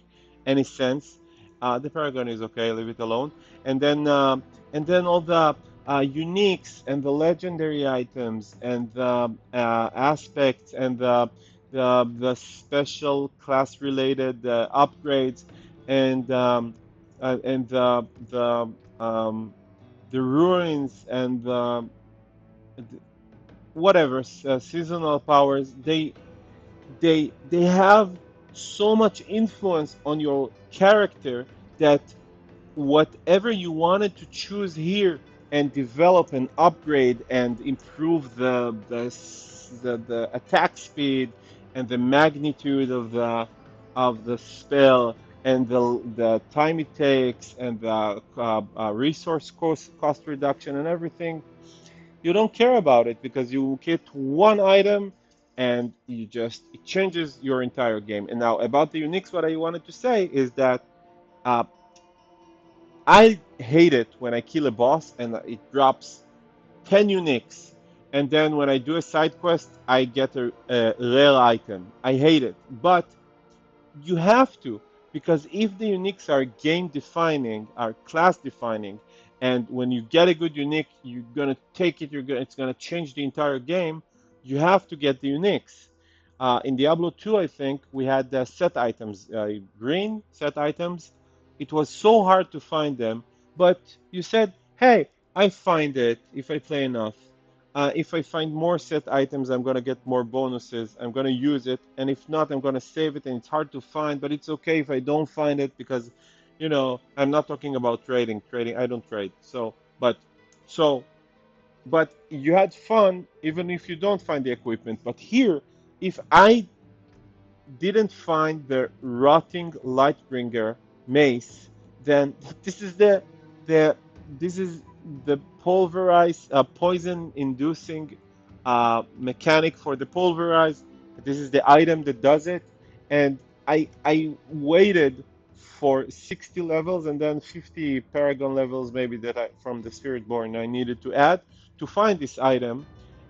any sense. The paragon is okay, leave it alone. And then all the uniques and the legendary items and the aspects and the special class related upgrades and the ruins and whatever seasonal powers, they have so much influence on your character that whatever you wanted to choose here and develop and upgrade and improve the attack speed and the magnitude of the spell and the time it takes and the resource cost reduction and everything, you don't care about it because you get one item and it changes your entire game. And now about the uniques, what I wanted to say is that uh, I hate it when I kill a boss and it drops 10 uniques. And then when I do a side quest, I get a rare item. I hate it. But you have to, because if the uniques are game defining, are class defining, and when you get a good unique, you're gonna take it. It's gonna change the entire game. You have to get the uniques. In Diablo 2, I think we had set items, green set items. It was so hard to find them, but you said, "Hey, I find it if I play enough. If I find more set items, I'm going to get more bonuses. I'm going to use it. And if not, I'm going to save it. And it's hard to find, but it's okay if I don't find it because, I'm not talking about trading. Trading, I don't trade. So, but you had fun even if you don't find the equipment. But here, if I didn't find the rotting Lightbringer mace, then the this is the pulverized poison inducing mechanic for the pulverize. This is the item that does it, and I waited for 60 levels and then 50 paragon levels maybe that I from the Spiritborn I needed to add to find this item,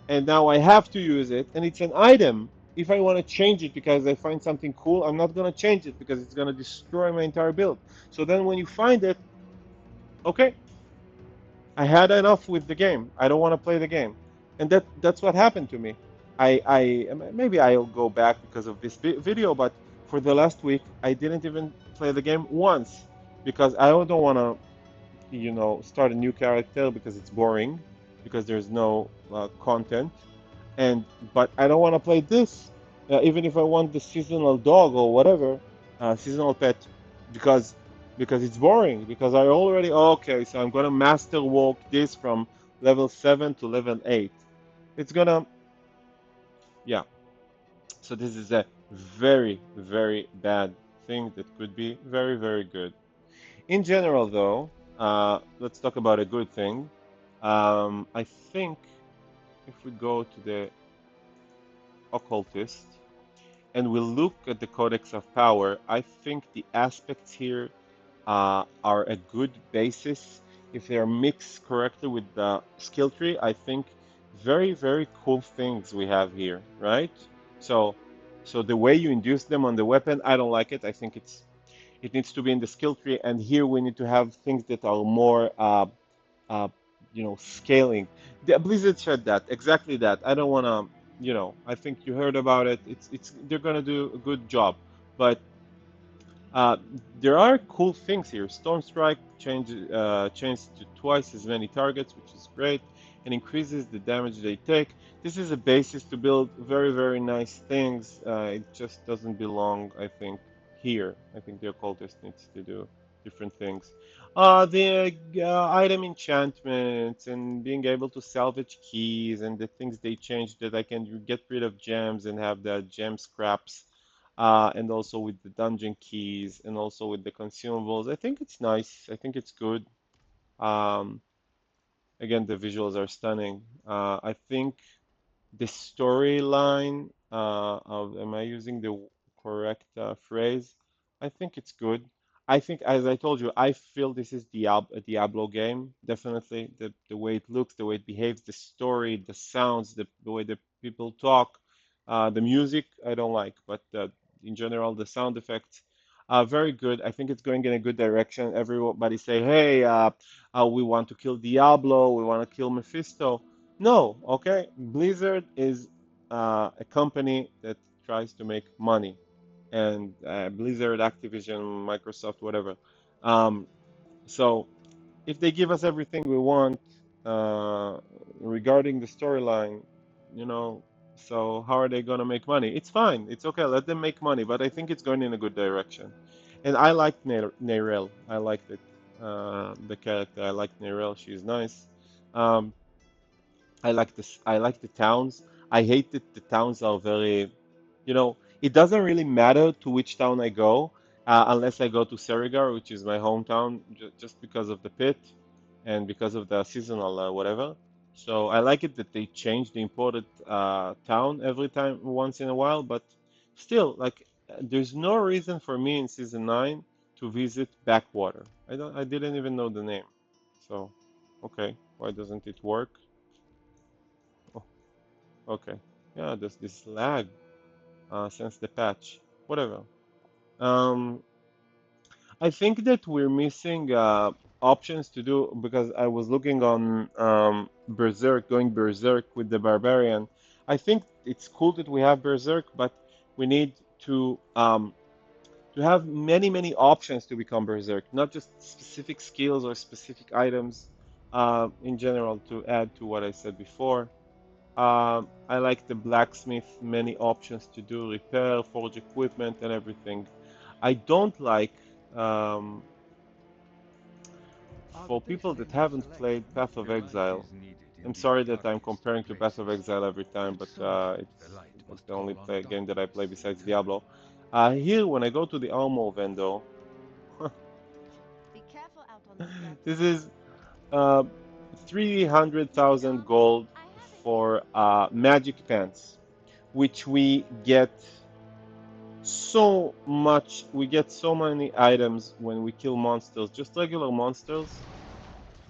and now I have to use it, and it's an item. If I want to change it because I find something cool, I'm not going to change it because it's going to destroy my entire build. So then when you find it, okay, I had enough with the game. I don't want to play the game. And that's what happened to me. I maybe I'll go back because of this video, but for the last week I didn't even play the game once because I don't want to, start a new character because it's boring because there's no content. And but I don't want to play this, even if I want the seasonal dog or whatever, seasonal pet, because it's boring. Because I already okay, so I'm gonna master walk this from level 7 to level 8. It's gonna yeah. So this is a very very bad thing that could be very very good. In general, though. let's talk about a good thing. I think if we go to the occultist and we look at the Codex of Power, I think the aspects here are a good basis if they are mixed correctly with the skill tree. I think very, very cool things we have here, right? So, so the way you induce them on the weapon, I don't like it. I think it needs to be in the skill tree, and here we need to have things that are more, uh, scaling. The Blizzard said that exactly that. I don't want to, I think you heard about it. It's they're gonna do a good job, but uh, there are cool things here. Storm Strike changes to twice as many targets, which is great, and increases the damage they take. This is a basis to build very, very nice things. It just doesn't belong, I think, here. I think the occultist needs to do different things. The item enchantments and being able to salvage keys and the things they changed that I can get rid of gems and have the gem scraps and also with the dungeon keys and also with the consumables. I think it's nice. I think it's good. Um, Again, the visuals are stunning. I think the storyline of, am I using the correct phrase? I think it's good. I think, as I told you, I feel this is a Diablo game. Definitely, the way it looks, the way it behaves, the story, the sounds, the way the people talk, the music, I don't like, but in general, the sound effects are very good. I think it's going in a good direction. Everybody say, hey, we want to kill Diablo, we want to kill Mephisto. No, okay. Blizzard is a company that tries to make money, and Blizzard, Activision, Microsoft, whatever. Um, so if they give us everything we want uh, regarding the storyline, you know, so how are they going to make money? It's fine. It's okay. Let them make money, but I think it's going in a good direction. And I liked Neyrel. I liked it. The character. I liked Neyrel. She's nice. Um, I like this. I like the towns. I hate that the towns are very, it doesn't really matter to which town I go, unless I go to Serigar, which is my hometown, just because of the pit and because of the seasonal whatever. So I like it that they change the imported town every time, once in a while, but still, like, there's no reason for me in season 9 to visit Backwater. I didn't even know the name. So, okay, why doesn't it work? Oh, okay. Yeah, there's this lag since the patch. Whatever. Um, I think that we're missing options to do because I was looking on Berserk, going Berserk with the Barbarian. I think it's cool that we have Berserk, but we need to have many, many options to become Berserk, not just specific skills or specific items in general to add to what I said before. I like the blacksmith, many options to do repair, forge equipment, and everything. I don't like, um, for people that Artificially haven't select played Path which of delight Exile. is needed in I'm the sorry that I'm darkest of comparing to Path of places, Exile every time, and but sometimes the it's light that's must the only fall on game that I play darkness besides in turn. Diablo. Here, when I go to the armor vendor, Be careful out on those steps. this is uh, Need 300,000 armor? gold I have it here. for magic pants, which we get so many items when we kill monsters, just regular monsters.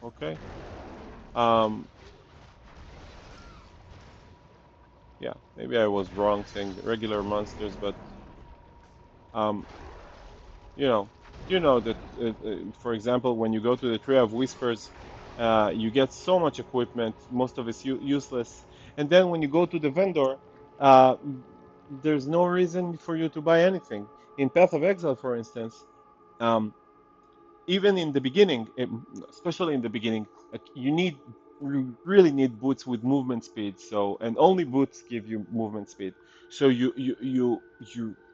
Okay. Um, yeah, maybe I was wrong saying regular monsters, but um, you know, you know that, for example, when you go to the Tree of Whispers, you get so much equipment, most of it's useless, and then when you go to the vendor, uh, there's no reason for you to buy anything. In Path of Exile, for instance, um, even in the beginning, especially in the beginning, like you really need boots with movement speed. So, and only boots give you movement speed. So you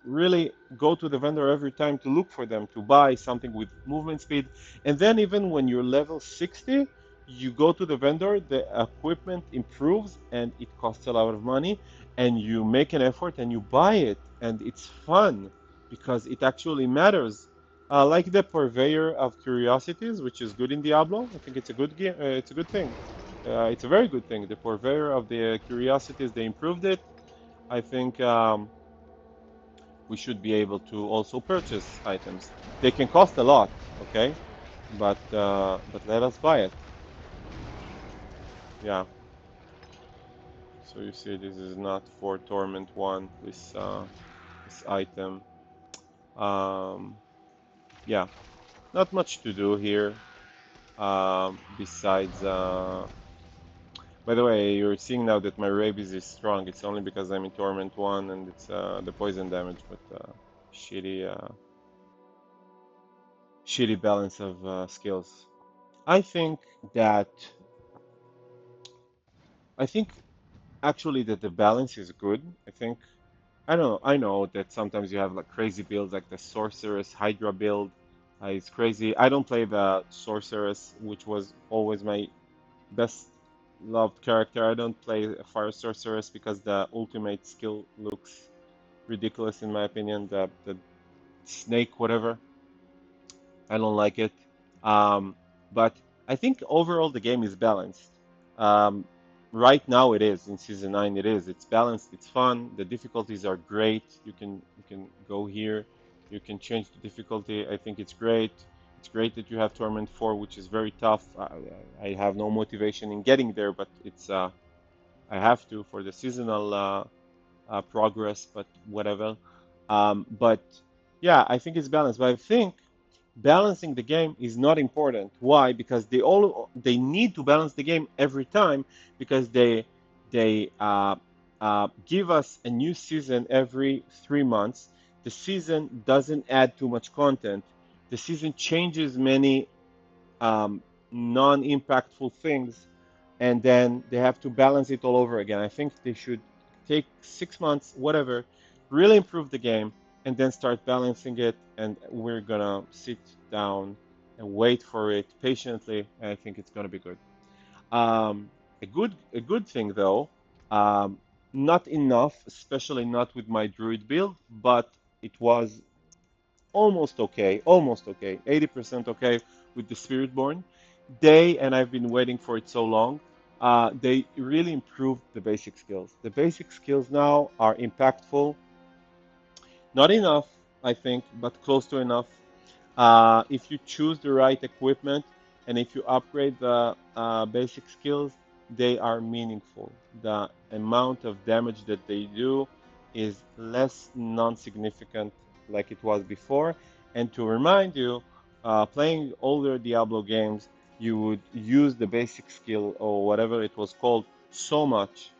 really go to the vendor every time to look for them to buy something with movement speed. And then even when you're level 60, you go to the vendor, the equipment improves and it costs a lot of money, and you make an effort and you buy it, and it's fun because it actually matters Like the Purveyor of Curiosities, which is good in Diablo. I think it's a good game. It's a good thing. It's a very good thing. The Purveyor of the Curiosities, they improved it. I think we should be able to also purchase items. They can cost a lot, okay? But let us buy it. Yeah. So you see, this is not for Torment One. This item. Um, yeah. Not much to do here. Besides, by the way, you're seeing now that my rabies is strong. It's only because I'm in Torment 1 and it's the poison damage, but shitty, shitty balance of skills. I think that, I think actually that the balance is good. I know that sometimes you have like crazy builds like the Sorceress Hydra build. It's crazy. I don't play the Sorceress, which was always my best loved character. I don't play a Fire Sorceress because the ultimate skill looks ridiculous in my opinion. The snake, whatever, I don't like it. Um, but I think overall the game is balanced. Um, right now it is in season 9. It is. It's balanced. It's fun. The difficulties are great. You can go here. You can change the difficulty. I think it's great. It's great that you have Torment 4, which is very tough. I have no motivation in getting there, but it's I have to for the seasonal progress, but whatever. But yeah, I think it's balanced. But I think balancing the game is not important. Why? Because they need to balance the game every time because they give us a new season every 3 months. The season doesn't add too much content. The season changes many um, non-impactful things, and then they have to balance it all over again. I think they should take 6 months, whatever, really improve the game, and then start balancing it. And we're gonna sit down and wait for it patiently. And I think it's gonna be good. A good thing though, um, not enough, especially not with my druid build, but it was almost okay, 80% okay with the Spiritborn. And I've been waiting for it so long, they really improved the basic skills. The basic skills now are impactful. Not enough, I think, but close to enough. If you choose the right equipment and if you upgrade the basic skills, they are meaningful. The amount of damage that they do is less non-significant like it was before. And to remind you, playing older Diablo games, you would use the basic skill or whatever it was called so much.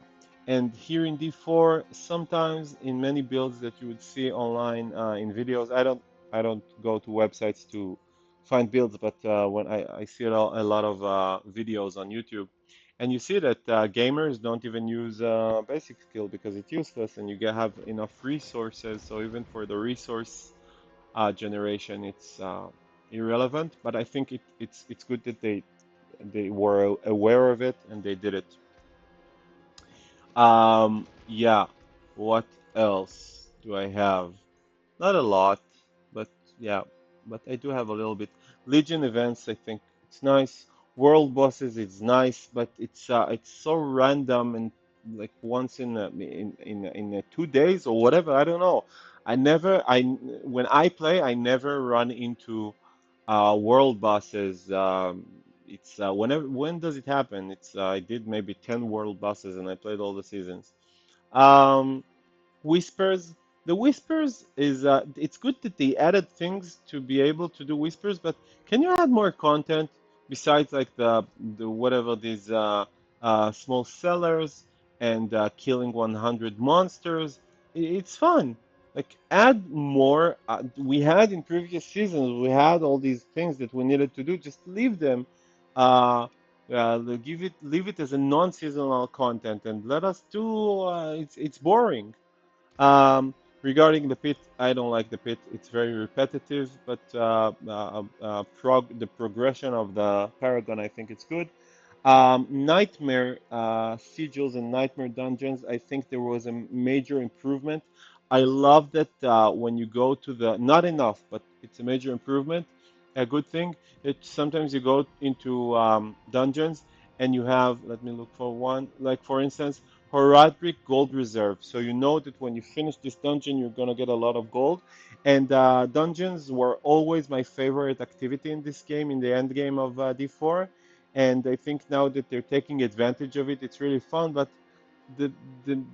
And here in D4, sometimes in many builds that you would see online in videos, I don't go to websites to find builds, but when I see a lot of videos on YouTube, and you see that gamers don't even use basic skill because it's useless, and have enough resources. So even for the resource generation, it's irrelevant. But I think it's good that they were aware of it and they did it. Yeah. What else do I have? Not a lot, but yeah, but I do have a little bit. Legion events, I think it's nice. World bosses, it's nice, but it's so random and like once in 2 days or whatever. I don't know. I when I play, I never run into world bosses. It's when does it happen? I did maybe 10 world bosses and I played all the seasons. Um, Whispers. The whispers is it's good that they added things to be able to do whispers, but can you add more content besides like the whatever these small sellers and killing 100 monsters? It's fun. Like add more. We had in previous seasons, we had all these things that we needed to do. Just leave them. Uh, leave it as a non-seasonal content and let us do. It's boring. Regarding the pit, I don't like the pit. It's very repetitive, but the progression of the Paragon, I think it's good. Nightmare sigils and nightmare dungeons, I think there was a major improvement. I love that when you go to the, not enough, but it's a major improvement. A good thing that sometimes you go into dungeons and you have, let me look for one, like for instance, Horadric Gold Reserve. So you know that when you finish this dungeon, you're gonna get a lot of gold. And dungeons were always my favorite activity in this game, in the end game of D4. And I think now that they're taking advantage of it, it's really fun. But the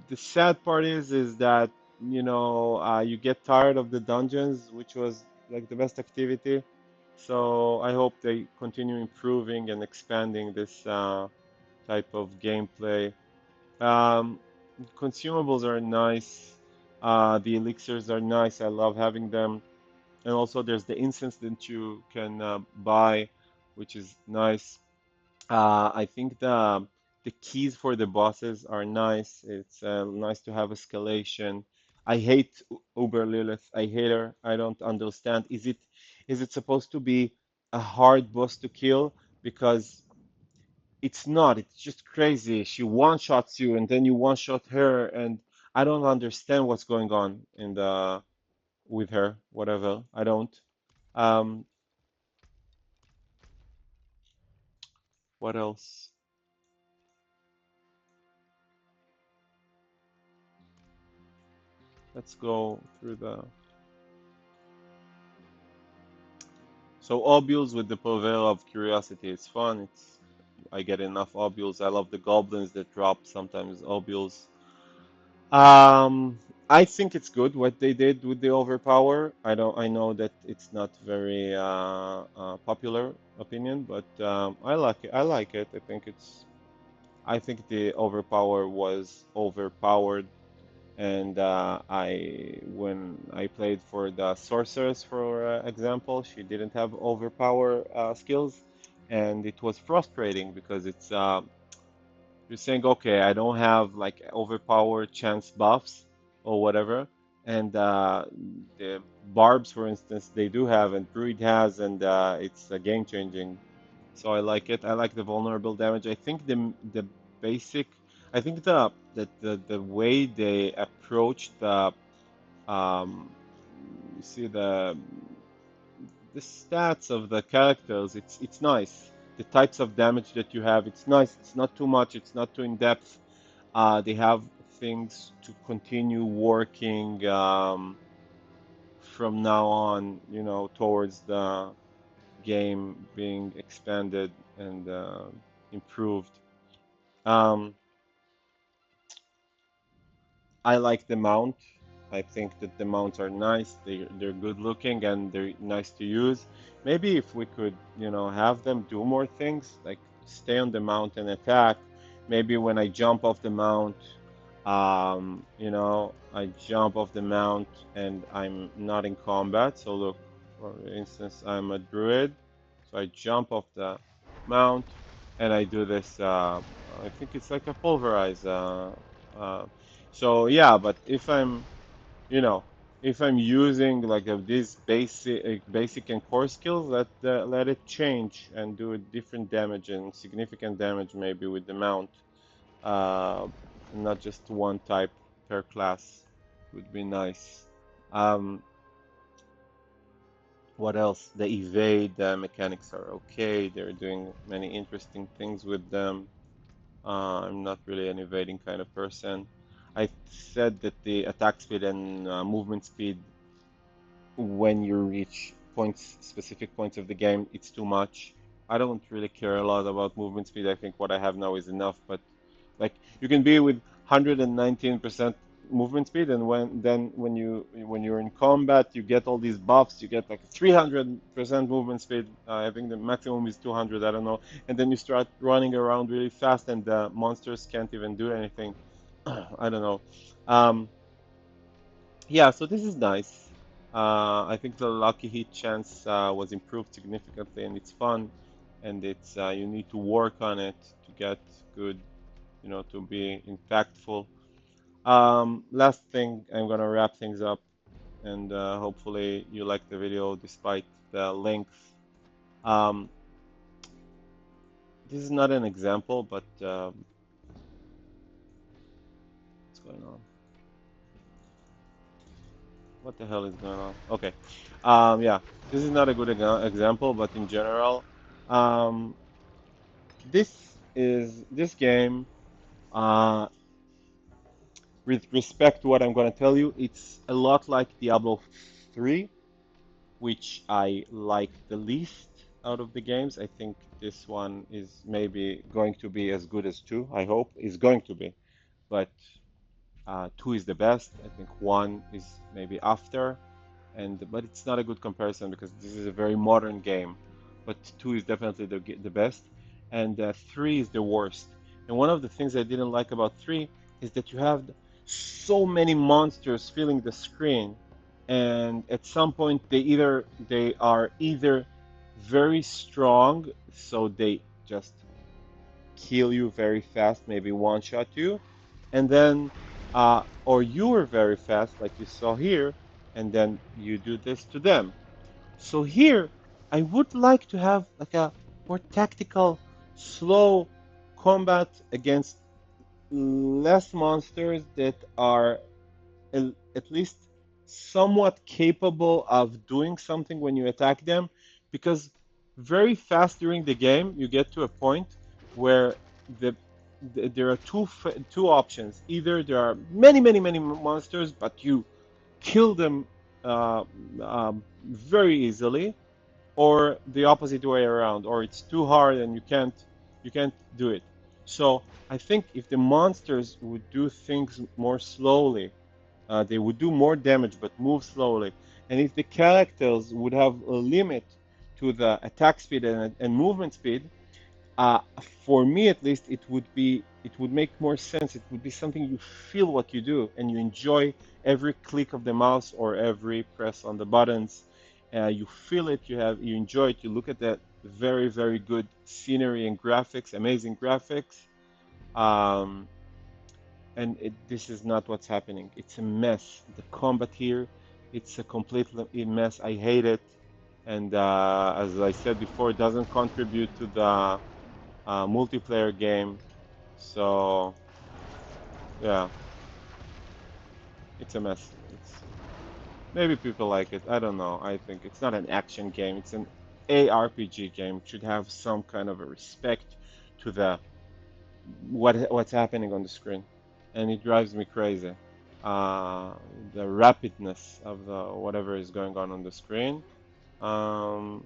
the sad part is that you get tired of the dungeons, which was like the best activity. So I hope they continue improving and expanding this type of gameplay. Um, Consumables are nice. The elixirs are nice. I love having them. And also there's the incense that you can buy, which is nice. I think the keys for the bosses are nice. It's nice to have escalation. I hate Uber Lilith. I hate her. I don't understand. Is it supposed to be a hard boss to kill? Because it's not. It's just crazy. She one-shots you and then you one-shot her, and I don't understand what's going on in the with her. Whatever. I don't. Um, what else? Let's go through the. So ovules with the purveil of curiosity. It's fun. I get enough ovules. I love the goblins that drop sometimes ovules. I think it's good what they did with the overpower. I know that it's not very popular opinion, but I like it. I like it. I think the overpower was overpowered, and when I played for the sorceress, for example, she didn't have overpower skills, and it was frustrating because you're saying, okay, I don't have like overpowered chance buffs or whatever, and the barbs, for instance, they do have, and druid has, and it's game changing. So I like it. I like the vulnerable damage. I think the basic. I think the way they approach um, you see the stats of the characters. It's nice. The types of damage that you have. It's nice. It's not too much. It's not too in depth. They have things to continue working from now on. Towards the game being expanded and improved. Um, I like the mount. I think that the mounts are nice. They're good looking and they're nice to use. Maybe if we could, have them do more things, like stay on the mount and attack. Maybe when I jump off the mount, I jump off the mount and I'm not in combat. So look, for instance, I'm a druid, so I jump off the mount and I do this. I think it's like a pulverize. Uh, so yeah, but you know, if I'm using like these basic and core skills, let it change and do a different damage and significant damage maybe with the mount, uh, not just one type per class would be nice. Um, what else? The evade mechanics are okay. They're doing many interesting things with them. I'm not really an evading kind of person. I said that the attack speed and movement speed, when you reach specific points of the game, it's too much. I don't really care a lot about movement speed. I think what I have now is enough. But like you can be with 119% movement speed, and when you're in combat, you get all these buffs. You get like 300% movement speed. I think the maximum is 200. I don't know. And then you start running around really fast, and the monsters can't even do anything. I don't know. Um, yeah, so this is nice. I think the lucky hit chance was improved significantly, and it's fun, and it's you need to work on it to get good, to be impactful. Last thing, I'm gonna wrap things up, and hopefully you like the video despite the length. Um, this is not an example, but what's going on? What the hell is going on? Okay. Yeah, this is not a good example, but in general, um, this game. Uh, with respect to what I'm going to tell you, it's a lot like Diablo 3, which I like the least out of the games. I think this one is maybe going to be as good as 2. I hope is going to be, but 2 is the best. I think 1 is maybe after, and but it's not a good comparison because this is a very modern game. But 2 is definitely the best, and 3 is the worst. And one of the things I didn't like about 3 is that you have so many monsters filling the screen, and at some point they are either very strong, so they just kill you very fast, maybe one shot you, and then or you are very fast, like you saw here, and then you do this to them. So here, I would like to have like a more tactical, slow combat against less monsters that are at least somewhat capable of doing something when you attack them, because very fast during the game you get to a point where there are two options. Either there are many monsters, but you kill them uh, very easily, or the opposite way around, or it's too hard and you can't do it. So I think if the monsters would do things more slowly, they would do more damage but move slowly. And if the characters would have a limit to the attack speed and movement speed, uh, for me at least, it would make more sense. It would be something you feel what you do and you enjoy every click of the mouse or every press on the buttons. You feel it, you enjoy it. You look at that very good scenery and graphics, amazing graphics. Um, and this is not what's happening. It's a mess. The combat here, it's a complete mess. I hate it. And as I said before, it doesn't contribute to the multiplayer game. So yeah, it's a mess. It's maybe people like it. I don't know. I think it's not an action game. It's an ARPG game. It should have some kind of a respect to the what's happening on the screen, and it drives me crazy. Uh, the rapidness of the whatever is going on the screen. Um,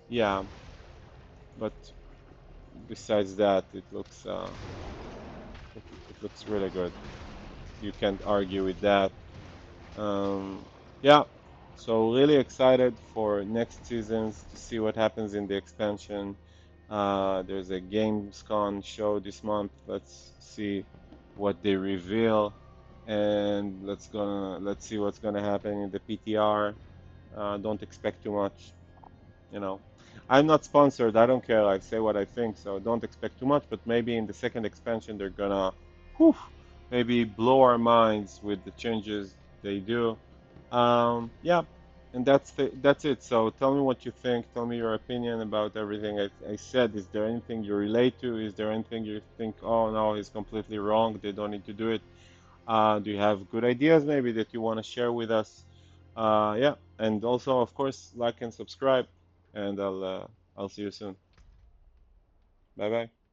yeah, but besides that, it looks really good. You can't argue with that. Um, yeah, so really excited for next seasons to see what happens in the expansion. There's a Gamescom show this month. Let's see what they reveal, and let's see what's gonna happen in the PTR. Don't expect too much. You know, I'm not sponsored. I don't care. I say what I think, so don't expect too much. But maybe in the second expansion, they're gonna, whew, maybe blow our minds with the changes they do. Yeah, and that's it. So tell me what you think. Tell me your opinion about everything I said. Is there anything you relate to? Is there anything you think, oh no, he's completely wrong. They don't need to do it. Do you have good ideas maybe that you want to share with us? Yeah, and also, of course, like and subscribe, and I'll see you soon. Bye bye.